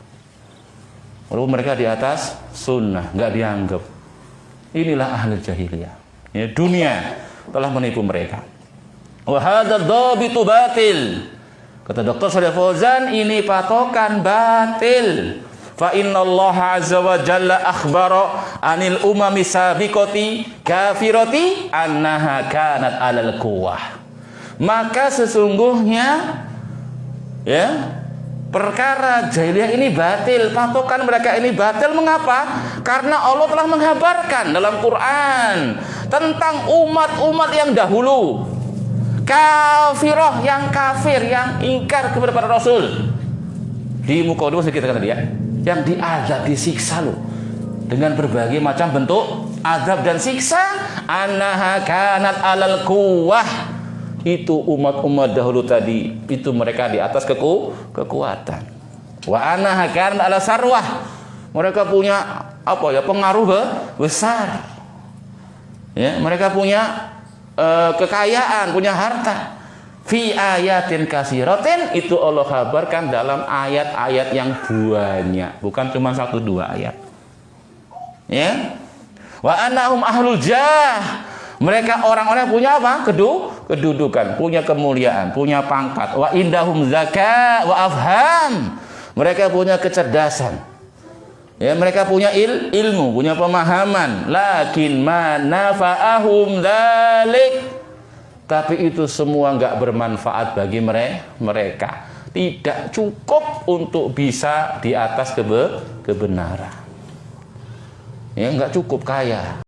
Walaupun mereka di atas sunnah, nggak dianggap. Inilah ahli jahiliyah. Ya, dunia telah menipu mereka. Wa hadzal dhabitu batil. Kata Dr. Shalih Fauzan, ini patokan batil. Fa innallaha azza wa jalla akhbara anil umami sabiqati kafirati annaha kanat alal quwwah. Maka sesungguhnya ya, perkara jahiliyah ini batil, patokan mereka ini batil. Mengapa? Karena Allah telah menghabarkan dalam Quran tentang umat-umat yang dahulu, kafirah, yang kafir, yang ingkar kepada para rasul. Di mukadimah kita kata dia, yang diazab, disiksa loh, dengan berbagai macam bentuk azab dan siksa. Annaha kanat alal quwwah. Itu umat-umat dahulu tadi, itu mereka di atas kekuatan. Wa annaha kanat ala sarwah. Mereka punya apa ya, pengaruh besar. Ya, mereka punya kekayaan, punya harta. Fi ayatin kasiratin, itu Allah kabarkan dalam ayat-ayat yang banyak, bukan cuma 1-2 ayat. Ya. Wa annahum ahlul jah. Mereka orang-orang punya apa? Kedudukan, punya kemuliaan, punya pangkat. Wa indahum zaka wa afham. Mereka punya kecerdasan. Ya, mereka punya ilmu, punya pemahaman. Lakin ma nafa'ahum dzalik. Tapi itu semua nggak bermanfaat bagi mereka. Tidak cukup untuk bisa di atas kebenaran. Ya, nggak cukup kaya.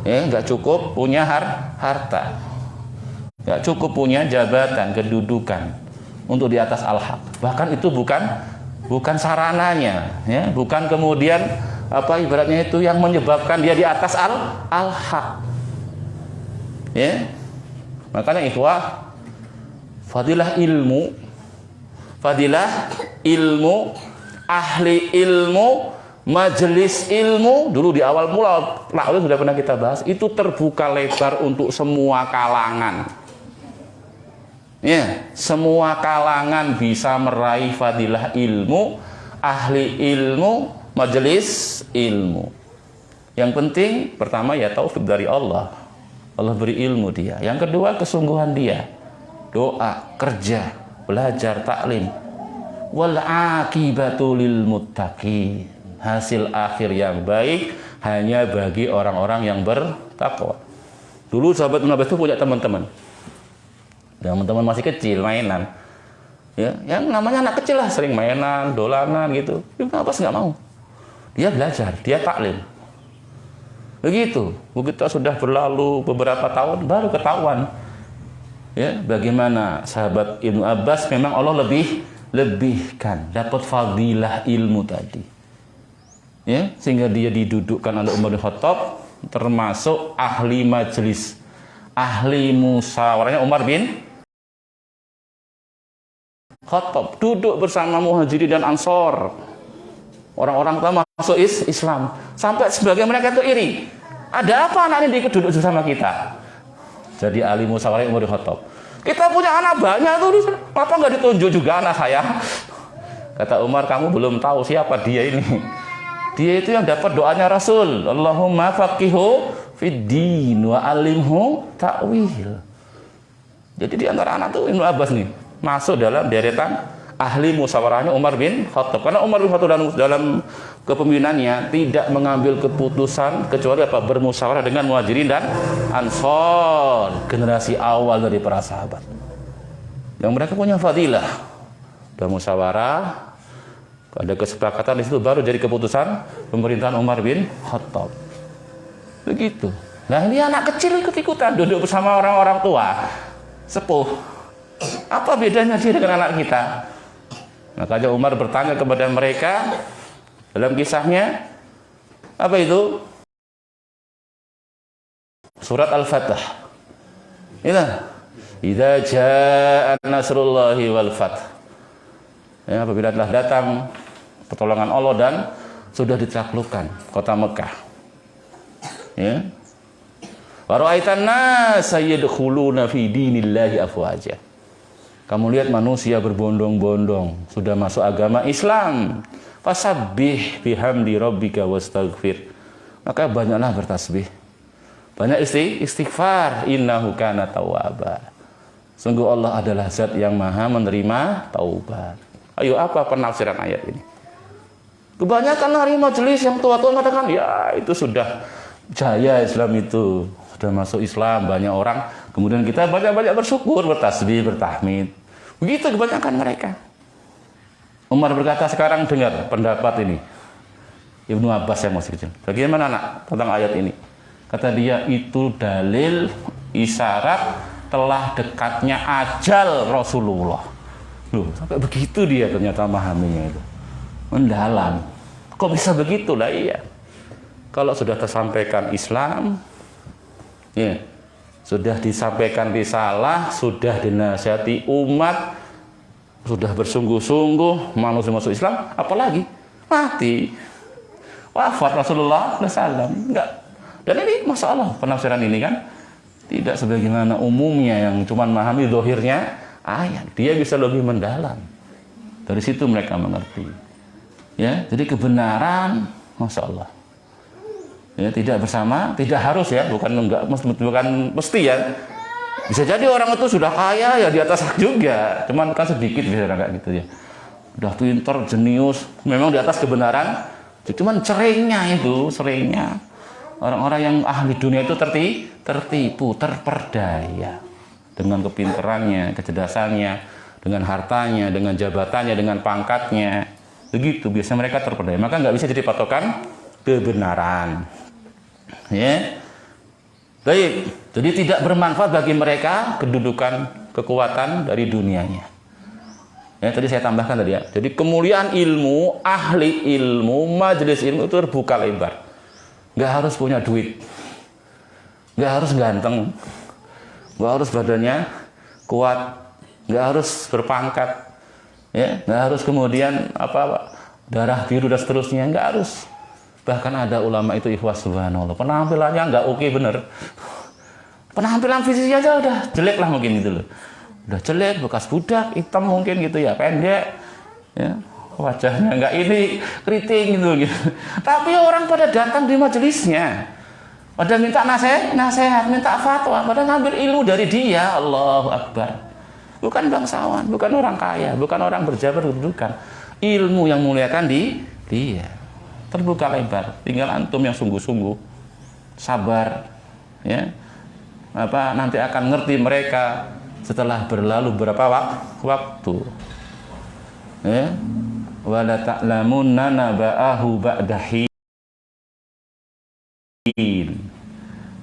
Ya, nggak cukup punya harta. Nggak cukup punya jabatan, kedudukan untuk di atas al-haq. Bahkan itu bukan sarananya, ya, bukan kemudian apa ibaratnya itu yang menyebabkan dia di atas al-haq. Ya. Makanya ikhwah, fadilah ilmu, ahli ilmu, majelis ilmu, dulu di awal mula lalu sudah pernah kita bahas, itu terbuka lebar untuk semua kalangan. Ya, semua kalangan bisa meraih fadilah ilmu, ahli ilmu, majelis ilmu. Yang penting pertama ya taufik dari Allah. Allah beri ilmu dia. Yang kedua kesungguhan dia. Doa, kerja, belajar, taklim. Wal aqibatu lil muttaqin. Hasil akhir yang baik hanya bagi orang-orang yang bertakwa. Dulu sahabat Ibnu Abbas itu punya teman-teman. Teman-teman masih kecil, mainan. Ya, yang namanya anak kecil lah, sering mainan, dolanan gitu. Ibnu Abbas nggak mau. Dia belajar, dia taklim. Begitu. Begitu sudah berlalu beberapa tahun, baru ketahuan. Ya, bagaimana sahabat Ibnu Abbas memang Allah lebihkan, dapat fadilah ilmu tadi. Ya, sehingga dia didudukkan oleh Umar bin Khattab termasuk ahli majelis, ahli musyawarahnya Umar bin Khattab, duduk bersama Muhajirin dan Ansor, orang-orang tua masuk Islam, sampai sebagian mereka itu iri. Ada apa anak ini duduk bersama kita? Jadi ahli musyawarah Umar bin Khattab. Kita punya anak banyak tuh, kenapa nggak ditunjuk juga anak saya? Kata Umar, kamu belum tahu siapa dia ini. Dia itu yang dapat doanya Rasul. Allahumma faqihu fid din wa alimhu ta'wil. Jadi di antara anak tuh Ibnu Abbas nih masuk dalam deretan ahli musyawarahnya Umar bin Khattab. Karena Umar bin Khattab dalam kepemimpinannya tidak mengambil keputusan kecuali apa? Bermusyawarah dengan Muhajirin dan Ansor, generasi awal dari para sahabat. Yang mereka punya fadilah. Bermusyawarah, ada kesepakatan di situ baru jadi keputusan pemerintahan Umar bin Khattab. Begitu. Nah, ini anak kecil ikut-ikutan duduk bersama orang-orang tua, sepuh. Apa bedanya dia dengan anak kita? Makanya Umar bertanya kepada mereka dalam kisahnya, apa itu? Surat Al-Fatah. Inilah, idza jaa nasrullahi wal fath. Ya, apabila telah datang pertolongan Allah dan sudah ditaklukkan kota Mekah. Ya. Wa ra'aitan nasa yadkhuluna fi dinillahi afwaja. Kamu lihat manusia berbondong-bondong sudah masuk agama Islam. Fasabbih bihamdi rabbika wastaghfir. Maka banyaklah bertasbih. Banyak istighfar. Innahu kana tawwaba. Sungguh Allah adalah zat yang maha menerima taubat. Ayo, apa penafsiran ayat ini? Kebanyakan hari majelis yang tua-tua mengatakan, ya itu sudah jaya Islam itu. Sudah masuk Islam, banyak orang. Kemudian kita banyak-banyak bersyukur, bertasbih, bertahmid. Begitu kebanyakan mereka. Umar berkata, sekarang dengar pendapat ini. Ibnu Abbas yang masih kecil. Bagaimana nak tentang ayat ini? Kata dia, itu dalil isyarat telah dekatnya ajal Rasulullah. Loh, sampai begitu dia ternyata memahaminya itu. Mendalam. Kok bisa begitu lah? Iya. Kalau sudah tersampaikan Islam, ya, sudah disampaikan risalah, sudah dinasihati umat, sudah bersungguh-sungguh manusia masuk Islam, apalagi mati, wafat Rasulullah SAW. Enggak. Dan ini masalah penafsiran ini kan tidak sebagaimana umumnya yang cuma memahami zahirnya ayat. Dia bisa lebih mendalam. Dari situ mereka mengerti. Ya, jadi kebenaran, masya Allah. Ya, tidak bersama, tidak harus ya, bukan mesti ya. Bisa jadi orang itu sudah kaya ya di atas hak juga, cuman kan sedikit bisa kayak gitu ya. Udah pintar, jenius, memang di atas kebenaran, cuman seringnya orang-orang yang ahli dunia itu tertipu, terperdaya dengan kepintarannya, kecerdasannya, dengan hartanya, dengan jabatannya, dengan pangkatnya. Begitu biasanya mereka terperdaya, maka nggak bisa jadi patokan kebenaran. Ya. Baik, jadi tidak bermanfaat bagi mereka kedudukan, kekuatan dari dunianya. Ya, tadi saya tambahkan tadi ya. Jadi kemuliaan ilmu, ahli ilmu, majelis ilmu itu terbuka lebar. Nggak harus punya duit, nggak harus ganteng, nggak harus badannya kuat, nggak harus berpangkat, ya, nggak harus kemudian darah biru dan seterusnya, nggak harus. Bahkan ada ulama itu ikhwas, subhanallah, penampilannya nggak oke bener, penampilan fisiknya aja udah jelek lah mungkin gitu loh, udah jelek, bekas budak, hitam mungkin gitu ya, pendek, ya, wajahnya nggak ini, keriting gitu. Tapi orang pada datang di majelisnya, pada minta nasihat, minta fatwa, pada ngambil ilmu dari dia. Allahu Akbar. Bukan bangsawan, bukan orang kaya, bukan orang berjabat kedudukan. Ilmu yang muliakan di dia. Terbuka lebar. Tinggal antum yang sungguh-sungguh, sabar, ya. Nanti akan ngerti mereka setelah berlalu berapa waktu. Ya. Wala ta'lamunna naba'ahu ba'da hin.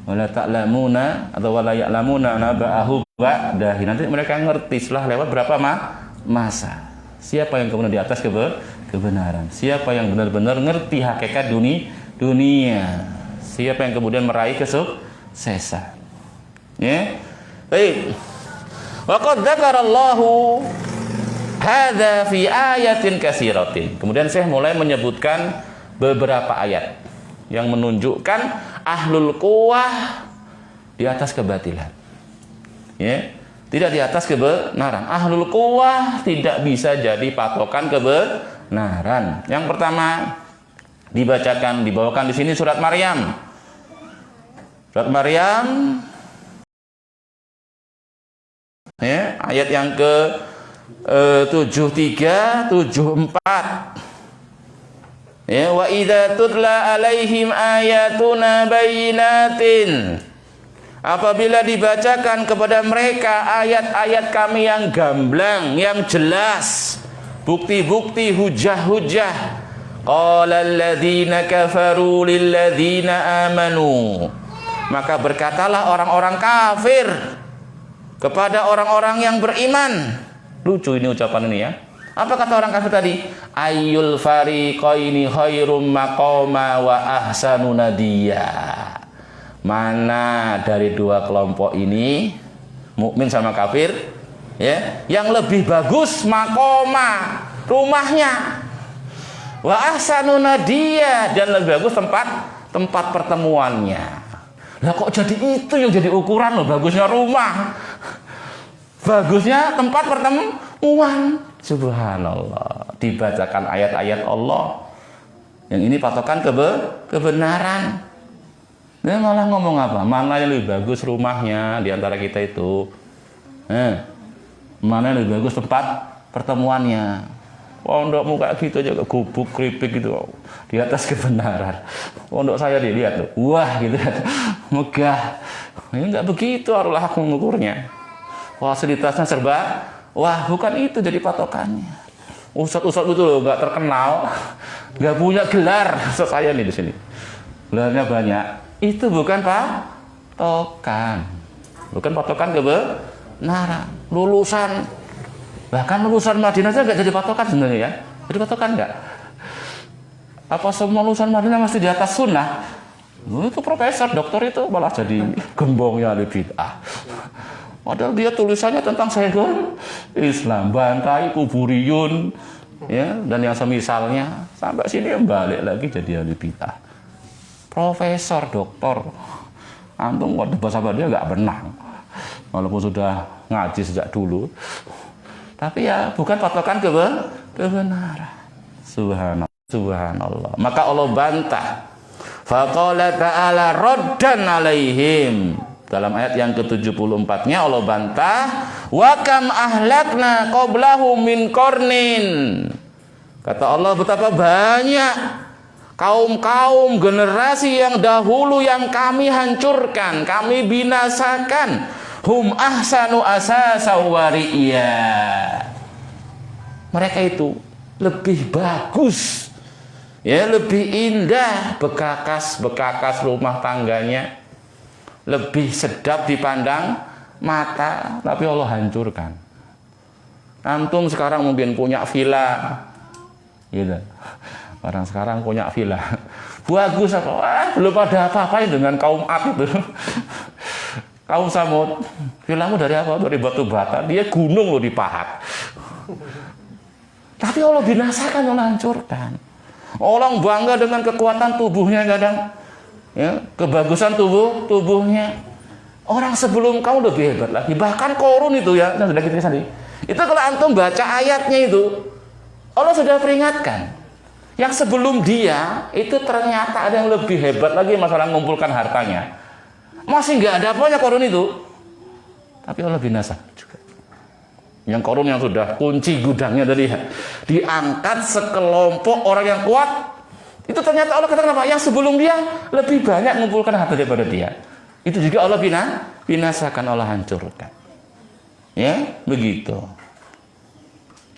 Wala ta'lamuna atau wala ya'lamuna naba'ahu ba'da hin. Nanti mereka ngerti setelah lewat berapa masa. Siapa yang kemudian di atas kebenaran? Siapa yang benar-benar ngerti hakikat dunia? Siapa yang kemudian meraih kesuksesan? Ya. Baik. Wa qad dzakarallahu hadza fi ayatin katsiratin. Kemudian saya mulai menyebutkan beberapa ayat yang menunjukkan ahlul quwwah di atas kebatilan. Ya. Tidak di atas kebenaran. Ahlul quwwah tidak bisa jadi patokan kebenaran. Yang pertama dibawakan di sini surat Maryam. Surat Maryam, ya, ayat yang ke 73, 74. Ya, wa idza tutla alaihim ayatuna bayyinatin. Apabila dibacakan kepada mereka ayat-ayat kami yang gamblang, yang jelas, bukti-bukti, hujah-hujah, qala alladzina kafaru lilladzina amanu, maka berkatalah orang-orang kafir kepada orang-orang yang beriman. Lucu ini ucapan ini ya. Apa kata orang kafir tadi? Ayyul fariqaini khairum maqama wa ahsanu nadiya. Mana dari dua kelompok ini, mukmin sama kafir, ya, yang lebih bagus makoma, rumahnya, wa ahsanu nadiya, dan lebih bagus tempat pertemuannya. Lah kok jadi itu yang jadi ukuran loh, bagusnya rumah, bagusnya tempat pertemuan. Subhanallah, dibacakan ayat-ayat Allah yang ini patokan kebenaran. Dia malah ngomong apa? Mana yang lebih bagus rumahnya di antara kita itu? Mana yang lebih bagus tempat pertemuannya? Pondok muka gitu aja, gubuk keripik gitu di atas kebenaran. Pondok saya dilihat tuh, wah gitu kan, megah. Ini nggak begitu Allah mengukurnya. Fasilitasnya serba, wah bukan itu jadi patokannya. Ustadz itu loh nggak terkenal, nggak punya gelar. Ustadz saya nih di sini, gelarnya banyak. Itu bukan patokan, bukan patokan kebenaran. Lulusan, bahkan lulusan Madinah saja nggak jadi patokan sebenarnya ya. Jadi patokan nggak? Apa semua lulusan Madinah masih di atas sunnah? Itu profesor, doktor itu malah jadi gembongnya ahli bid'ah. Padahal dia tulisannya tentang Syekhul Islam, bantai kuburiyun, ya, dan yang semisalnya. Sampai sini balik lagi jadi ahli bid'ah. Profesor, doktor, antum kok debat sama dia nggak menang, walaupun sudah ngaji sejak dulu. Tapi ya bukan patokan kebenaran. Subhanallah. Maka Allah bantah. Faqala ta'ala raddan alaihim. Dalam ayat yang ke-74-nya Allah bantah, wa kam ahlakna qablahum min qarnin. Kata Allah, betapa banyak kaum-kaum generasi yang dahulu yang kami hancurkan, kami binasakan. Hum ahsanu asasa wa ri'ya. Mereka itu lebih bagus, ya, lebih indah bekas rumah tangganya, lebih sedap dipandang mata, tapi Allah hancurkan. Antum sekarang mungkin punya villa, gitu. Orang sekarang punya villa, bagus apa? Belum ada apa-apain dengan kaum Ad itu. Kaum Samud, villamu dari apa? Dari batu bata, dia gunung loh dipahat. Tapi Allah binasakan, Allah hancurkan. Orang bangga dengan kekuatan tubuhnya kadang, ya, kebagusan tubuhnya. Orang sebelum kamu lebih hebat lagi. Bahkan Korun itu ya, yang sudah kita tadi. Itu kalau antum baca ayatnya itu, Allah sudah peringatkan. Yang sebelum dia itu ternyata ada yang lebih hebat lagi masalah mengumpulkan hartanya. Masih nggak ada apanya Korun itu, tapi Allah binasa juga. Yang Korun yang sudah kunci gudangnya tadi diangkat sekelompok orang yang kuat, itu ternyata Allah katakan apa? Yang sebelum dia lebih banyak mengumpulkan harta daripada dia. Itu juga Allah binasakan, Allah hancurkan. Ya, begitu.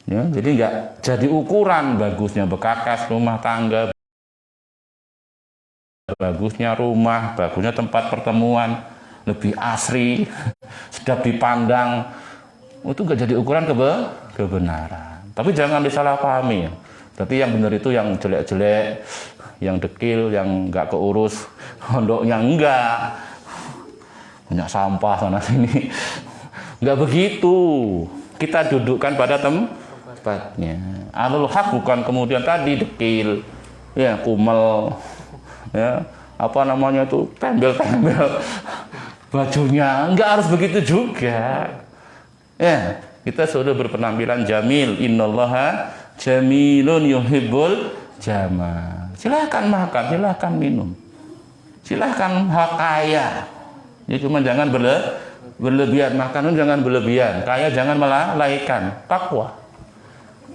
Ya, jadi nggak jadi ukuran bagusnya bekakas rumah tangga, bagusnya rumah, bagusnya tempat pertemuan, lebih asri, sedap dipandang. Itu nggak jadi ukuran kebenaran. Tapi jangan disalahpahami. Berarti yang benar itu yang jelek-jelek, yang dekil, yang nggak keurus, pondoknya enggak, banyak sampah sana sini. Nggak begitu. Kita dudukkan pada tempatnya. Alul haq bukan kemudian tadi dekil, ya kumel, ya apa namanya itu tembel-tembel bajunya. Nggak harus begitu juga. Ya, kita sudah berpenampilan jamil. Innallaha jamilun yuhibbul jamal. Silakan makan, silakan minum, silakan kaya. Ya cuma jangan berlebihan, makanan jangan berlebihan, kaya jangan melalaikan, takwa.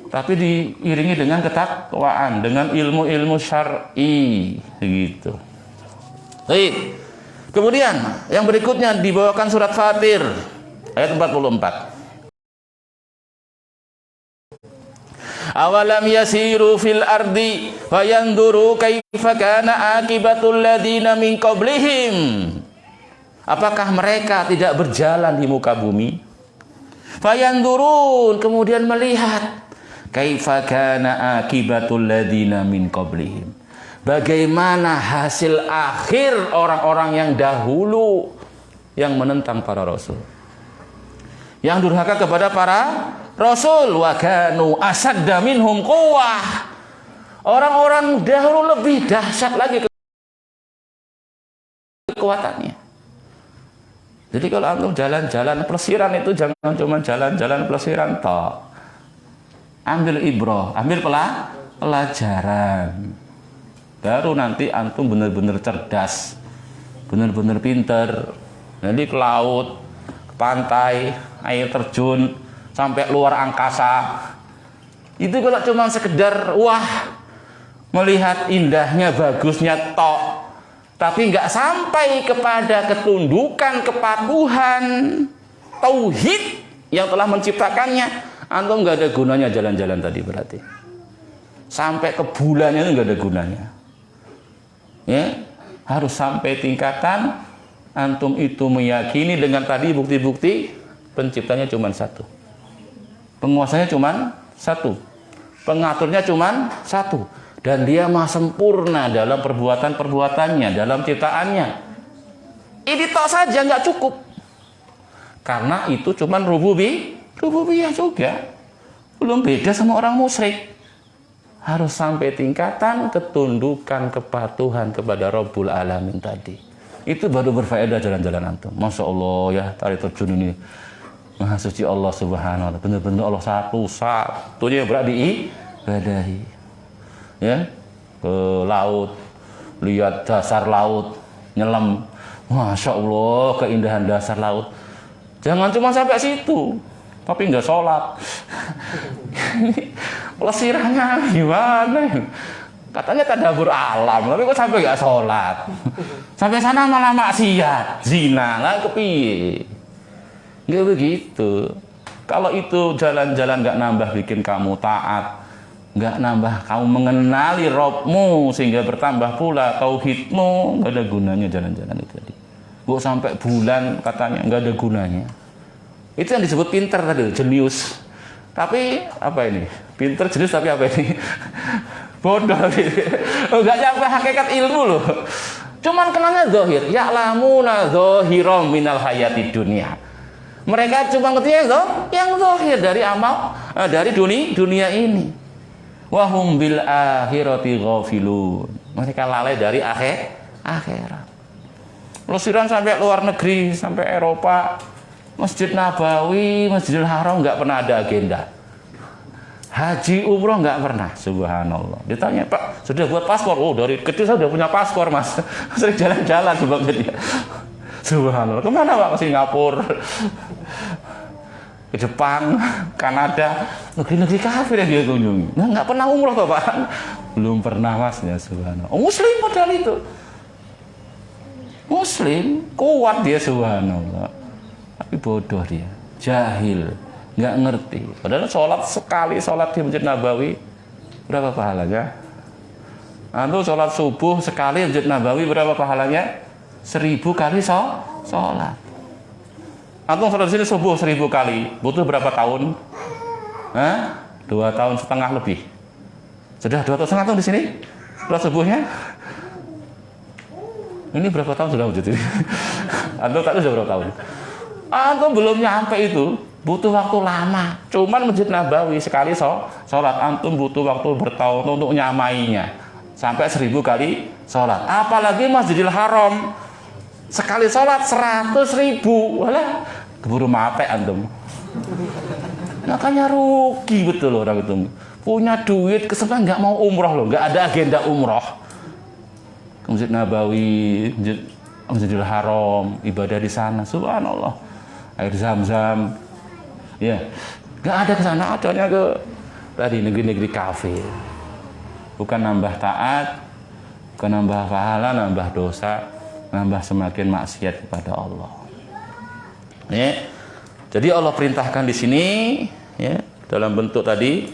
Tapi diiringi dengan ketakwaan, dengan ilmu-ilmu syar'i, begitu. Baik. Kemudian yang berikutnya dibawakan surat Fatir ayat 44. Awalam yasiru fil ardi fayanduru kaifa kana akibatul ladina min qablihim. Apakah mereka tidak berjalan di muka bumi? Fayandurun, kemudian melihat kaifa kana akibatul ladina min qablihim. Bagaimana hasil akhir orang-orang yang dahulu yang menentang para rasul, yang durhaka kepada para rasul. Wa kanu asadda minhum quwwah. Orang-orang dahulu lebih dahsyat lagi kekuatannya. Jadi kalau antum jalan-jalan pelesiran itu jangan cuma jalan-jalan pelesiran toh. Ambil ibrah, ambil pelajaran. Baru nanti antum benar-benar cerdas, benar-benar pinter. Jadi ke laut, ke pantai, air terjun, sampai luar angkasa. Itu kalau cuma sekedar wah, melihat indahnya, bagusnya tok, tapi nggak sampai kepada ketundukan, kepatuhan, tauhid yang telah menciptakannya, antum nggak ada gunanya jalan-jalan tadi berarti. Sampai ke bulannya itu nggak ada gunanya. Ya, harus sampai tingkatan antum itu meyakini dengan tadi bukti-bukti penciptanya cuma satu, penguasanya cuma satu, pengaturnya cuma satu, dan dia maha sempurna dalam perbuatan-perbuatannya, dalam ciptaannya. Ini tok saja nggak cukup, karena itu cuma rububiyah juga, belum beda sama orang musyrik. Harus sampai tingkatan ketundukan, kepatuhan kepada Rabbul Alamin tadi. Itu baru berfaedah jalan-jalan antum. Masya Allah ya, tari terjun ini maha suci Allah subhanahu wa ta'ala. Benar-benar Allah satu-satunya yang berat diibadahi. Ya, ke laut, lihat dasar laut, nyelam. Masya Allah keindahan dasar laut. Jangan cuma sampai situ, tapi nggak sholat. Pelesirannya gimana? Katanya tadabbur alam, tapi kok sampai nggak sholat? Sampai sana malah maksiat, zina, lah kepiye? Nggak begitu. Kalau itu jalan-jalan nggak nambah bikin kamu taat, nggak nambah kamu mengenali Rabbmu sehingga bertambah pula tauhidmu, nggak ada gunanya jalan-jalan itu tadi. Kok sampai bulan katanya nggak ada gunanya. Itu yang disebut pinter tadi, jenius. Tapi apa ini? Pinter, jenius tapi apa ini? Bodoh. Nggak nyampe hakikat ilmu loh. Cuman kenalnya zahir. Ya'lamuna zahiram minal hayati dunia. Mereka cuma ngerti yang zahir dari amal, dari dunia ini. Wahum bil akhirati ghafilun. Mereka lalai dari akhirat. Lusiran sampai luar negeri, sampai Eropa, Masjid Nabawi, Masjidil Haram nggak pernah ada agenda. Haji umroh nggak pernah, subhanallah. Ditanya, Pak, sudah buat paspor? Oh, dari kecil saya udah punya paspor, Mas. Sering jalan-jalan sebabnya dia. Subhanallah. Kemana Pak? Ke Singapura, ke Jepang, Kanada, negeri-negeri kafir yang dia kunjungi. Nah, nggak pernah umroh toh Pak? Belum pernah Mas, ya subhanallah. Oh, Muslim padahal itu. Muslim, kuat dia subhanallah. Tapi bodoh dia, jahil, nggak ngerti. Padahal sekali sholat di Masjid Nabawi, berapa pahalanya? Antum sholat subuh sekali di Masjid Nabawi, berapa pahalanya? 1000 kali sholat. Antum sholat di sini subuh 1000 kali, butuh berapa tahun? 2 tahun setengah lebih. Sudah 2 tahun setengah tahun di sini sholat subuhnya. Ini berapa tahun sudah wujud ini? Antum tak tahu sudah berapa tahun? Antum belum nyampe itu, butuh waktu lama. Cuman Masjid Nabawi sekali sholat, antum butuh waktu bertahun untuk nyamainya. Sampai 1000 kali sholat. Apalagi Masjidil Haram, sekali sholat 100.000. Walah, keburu mate antum. Makanya rugi betul orang itu. Punya duit, kesempatan nggak mau umroh loh, nggak ada agenda umroh. Masjid Nabawi, Masjidil Haram, ibadah di sana, subhanallah. Air Zam-Zam, ya, nggak ada ke sana, adanya ke tadi negeri-negeri kafir. Bukan nambah taat, bukan nambah pahala, nambah dosa, nambah semakin maksiat kepada Allah. Ya, jadi Allah perintahkan di sini, ya, dalam bentuk tadi,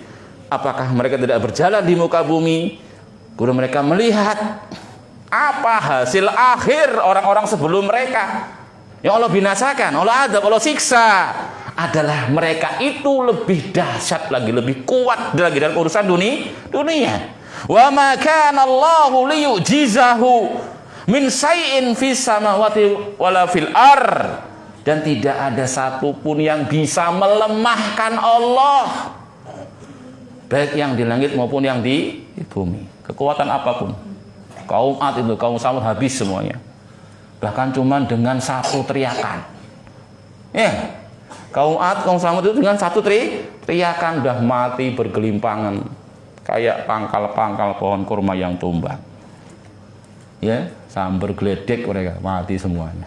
apakah mereka tidak berjalan di muka bumi, guru mereka melihat apa hasil akhir orang-orang sebelum mereka yang Allah binasakan, Allah adab, Allah siksa, adalah mereka itu lebih dahsyat lagi, lebih kuat lagi dalam urusan dunia. Wa ma kana Allahu liyu'jizahu min shay'in fis samawati wala fil ar, dan tidak ada satupun yang bisa melemahkan Allah, baik yang di langit maupun yang di bumi. Kekuatan apapun, kaum Ad itu, kaum Samud habis semuanya. Bahkan cuman dengan satu teriakan. Kaum Ad, kaum Samud itu dengan satu teriakan udah mati bergelimpangan. Kayak pangkal-pangkal pohon kurma yang tumbang. Ya, sambar geledek mereka, mati semuanya.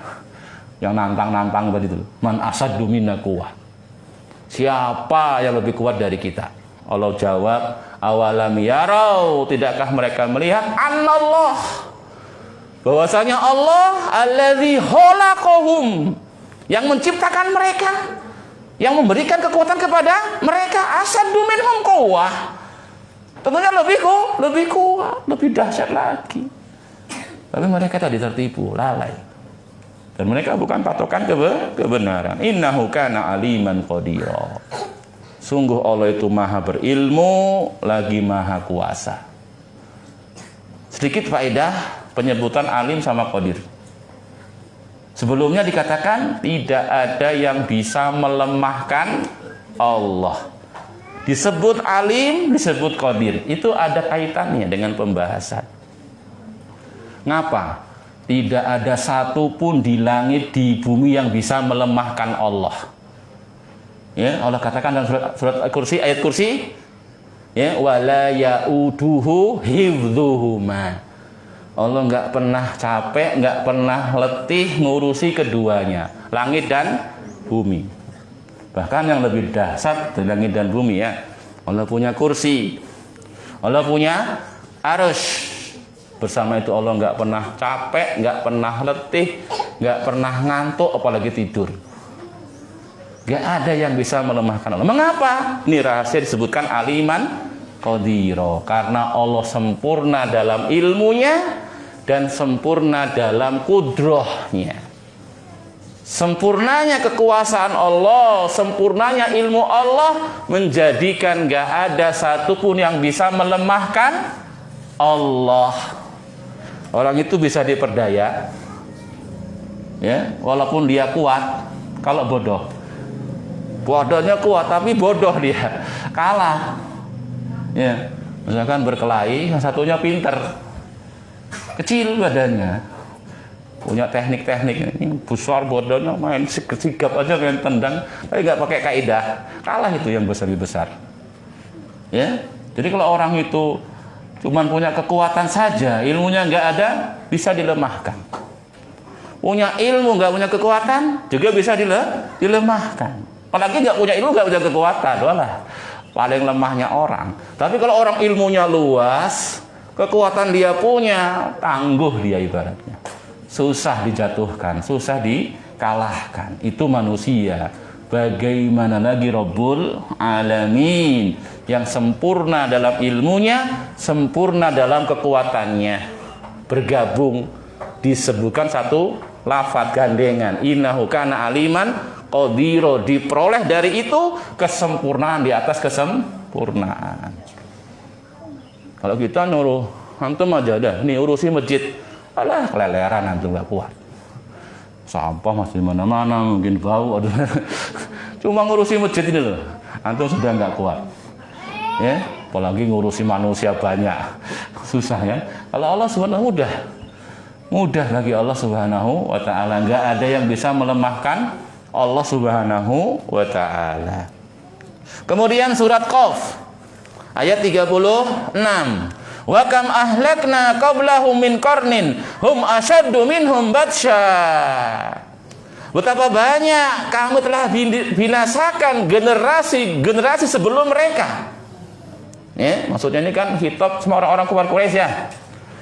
Yang nantang-nantang tadi itu, man asaddu minna quwwah. Siapa yang lebih kuat dari kita? Allah jawab, awalam yarau, tidakkah mereka melihat annallah, bahwasanya Allah alladzi khalaqahum, yang menciptakan mereka, yang memberikan kekuatan kepada mereka, asaddu minhum quwwah, tentunya lebih kuat, lebih dahsyat lagi. Tapi mereka tadi tertipu, lalai, dan mereka bukan patokan kebenaran. Innahu kana aliman qadira. Sungguh Allah itu maha berilmu, lagi maha kuasa. Sedikit faedah penyebutan alim sama qadir. Sebelumnya dikatakan tidak ada yang bisa melemahkan Allah. Disebut alim, disebut qadir. Itu ada kaitannya dengan pembahasan. Ngapa? Tidak ada satupun di langit, di bumi yang bisa melemahkan Allah. Ya, Allah katakan dalam surat Al-Kursi, ayat kursi, ya, wala yauduhu hifdzuhuma. Allah nggak pernah capek, nggak pernah letih ngurusi keduanya, langit dan bumi. Bahkan yang lebih dahsyat dari langit dan bumi, ya, Allah punya kursi, Allah punya arasy. Bersama itu Allah nggak pernah capek, nggak pernah letih, nggak pernah ngantuk, apalagi tidur. Gak ada yang bisa melemahkan Allah. Mengapa? Ini rahasia disebutkan aliman qadiro. Karena Allah sempurna dalam ilmunya dan sempurna dalam kudrohnya. Sempurnanya kekuasaan Allah, sempurnanya ilmu Allah menjadikan gak ada satupun yang bisa melemahkan Allah. Orang itu bisa diperdaya, ya, walaupun dia kuat. Kalau bodoh, bodohnya kuat tapi bodoh dia, kalah. Ya, misalkan berkelahi, yang satunya pinter, kecil badannya, punya teknik-teknik, ini besar bodohnya, main sigap aja, main tendang, tapi nggak pakai kaidah, kalah itu yang besar. Ya, jadi kalau orang itu cuman punya kekuatan saja, ilmunya nggak ada, bisa dilemahkan. Punya ilmu nggak punya kekuatan juga bisa dilemahkan. Apalagi nggak punya ilmu nggak punya kekuatan, walah paling lemahnya orang. Tapi kalau orang ilmunya luas, kekuatan dia punya, tangguh dia ibaratnya. Susah dijatuhkan, susah dikalahkan. Itu manusia. Bagaimana lagi Rabbul Alamin yang sempurna dalam ilmunya, sempurna dalam kekuatannya. Bergabung disebutkan satu lafaz gandengan, innahu kana aliman qadira, diperoleh dari itu kesempurnaan di atas kesempurnaan. Kalau kita nyuruh antum aja dah, nih urusi masjid, alah keleleran antum gak kuat. Sampah masih mana-mana, mungkin bau, aduh. Cuma ngurusi masjid ini loh, antum sudah nggak kuat. Ya, apalagi ngurusi manusia banyak, susah ya. Kalau Allah Subhanahu mudah bagi Allah Subhanahu wa ta'ala. Nggak ada yang bisa melemahkan Allah Subhanahu wa ta'ala. Kemudian surat Qaf ayat 36. Wa kam ahlakna qablahum min qarnin hum asyaddu minhum batsya. Betapa banyak kami telah binasakan generasi sebelum mereka. Ya, maksudnya ini kan khitab sama orang-orang kufar Quraisy ya.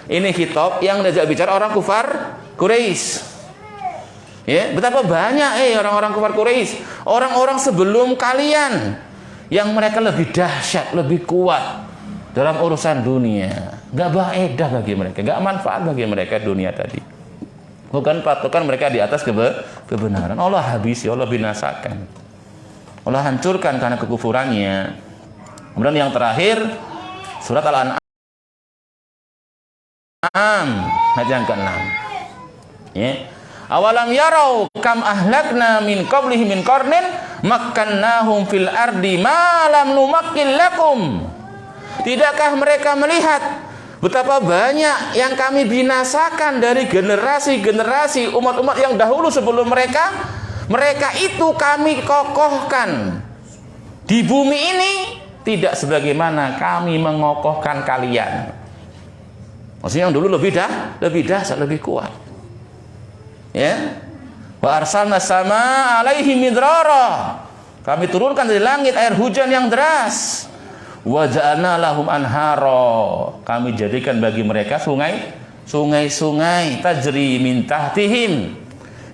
Ini khitab yang diajak bicara orang kufar Quraisy. Ya, betapa banyak orang-orang kufar Quraisy, orang-orang sebelum kalian yang mereka lebih dahsyat, lebih kuat dalam urusan dunia. Enggak faedah bagi mereka, enggak manfaat bagi mereka dunia tadi. Bukan patokan mereka di atas kebenaran. Allah habisi, Allah binasakan. Allah hancurkan karena kekufurannya. Kemudian yang terakhir surat Al-An'am ayat yang ke-6. Ya. Awalam yarau kam ahlakna min qablihim min qarnin makkannahum fil ardi ma lam numakkil lakum. Tidakkah mereka melihat betapa banyak yang kami binasakan dari generasi-generasi umat-umat yang dahulu sebelum mereka? Mereka itu kami kokohkan di bumi ini tidak sebagaimana kami mengokohkan kalian. Maksudnya yang dulu lebih dahsyat, lebih kuat. Ya. Wa arsalna sama alaihi midrara. Kami turunkan dari langit air hujan yang deras. Wa ja'alna lahum anhara. Kami jadikan bagi mereka sungai-sungai tajri min tahtihim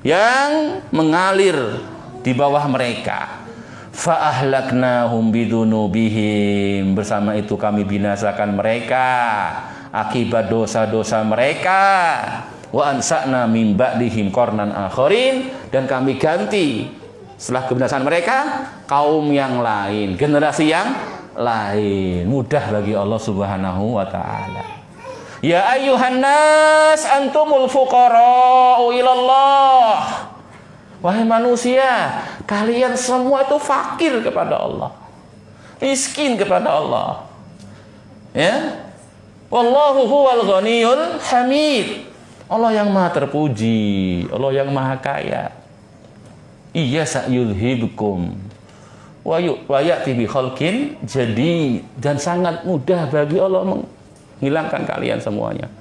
yang mengalir di bawah mereka. Fa ahlaknahum bidunubihim. Bersama itu kami binasakan mereka akibat dosa-dosa mereka. Wa ansa'na min ba'dihim qarnan akharin, dan kami ganti setelah kebinasaan mereka kaum yang lain, generasi yang lain. Mudah bagi Allah Subhanahu wa ta'ala. Ya ayyuhan nas antumul fuqara'u ilallah. Wahai manusia, kalian semua itu fakir kepada Allah, miskin kepada Allah. Ya. Wallahu huwal ghaniyul hamid. Allah yang maha terpuji, Allah yang maha kaya. Iya sa'yulhibkum wa ya'ti bi khalqin jadid. Dan sangat mudah bagi Allah menghilangkan kalian semuanya.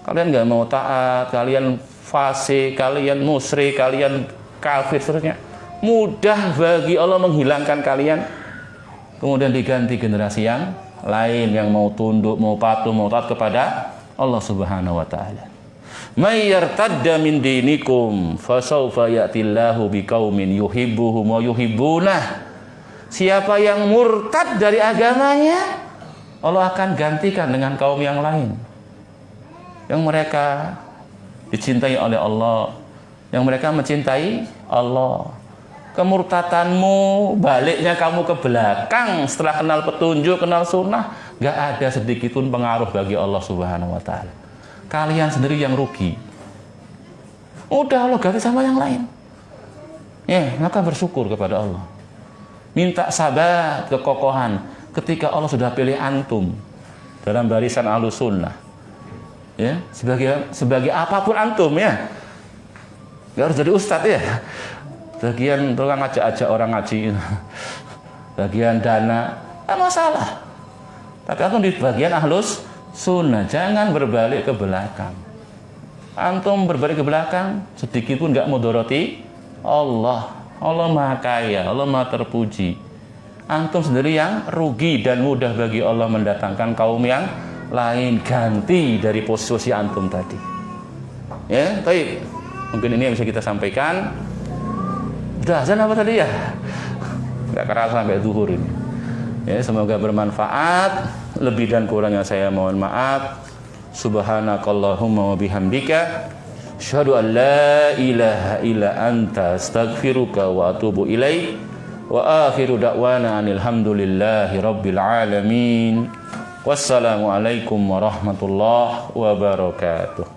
Kalian enggak mau taat, kalian fasik, kalian musyrik, kalian kafir seterusnya. Mudah bagi Allah menghilangkan kalian, kemudian diganti generasi yang lain yang mau tunduk, mau patuh, mau taat kepada Allah Subhanahu wa ta'ala. May yartadda min dinikum fasawfa ya'tillahu biqaumin yuhibbuhum wa yuhibbunah. Siapa yang murtad dari agamanya, Allah akan gantikan dengan kaum yang lain yang mereka dicintai oleh Allah, yang mereka mencintai Allah. Kemurtadanmu, baliknya kamu ke belakang setelah kenal petunjuk, kenal sunnah, gak ada sedikit pun pengaruh bagi Allah Subhanahu wa ta'ala. Kalian sendiri yang rugi. Udah Allah ganti sama yang lain. Maka bersyukur kepada Allah. Minta sabar, kekokohan ketika Allah sudah pilih antum dalam barisan Ahlus Sunnah. Sebagai apapun antum ya. Gak harus jadi ustadz ya. Bagian tukang ngajak-ajak orang ngaji, bagian dana, tak masalah. Tapi antum di bagian Ahlus Sunnah, jangan berbalik ke belakang. Antum berbalik ke belakang, sedikit pun nggak mudoroti Allah. Allah Maha Kaya, Allah Maha Terpuji. Antum sendiri yang rugi dan mudah bagi Allah mendatangkan kaum yang lain ganti dari posisi antum tadi. Baik. Mungkin ini yang bisa kita sampaikan. Udah azan apa tadi ya? Gak kerasa sampai zuhur ini. Semoga bermanfaat. Lebih dan kurangnya saya mohon maaf. Subhanakallahumma wa bihamdika asyhadu an la ilaha illa anta astaghfiruka wa atubu ilaik. Wa akhiru da'wana alhamdulillahi rabbil alamin. Wassalamualaikum warahmatullahi wabarakatuh.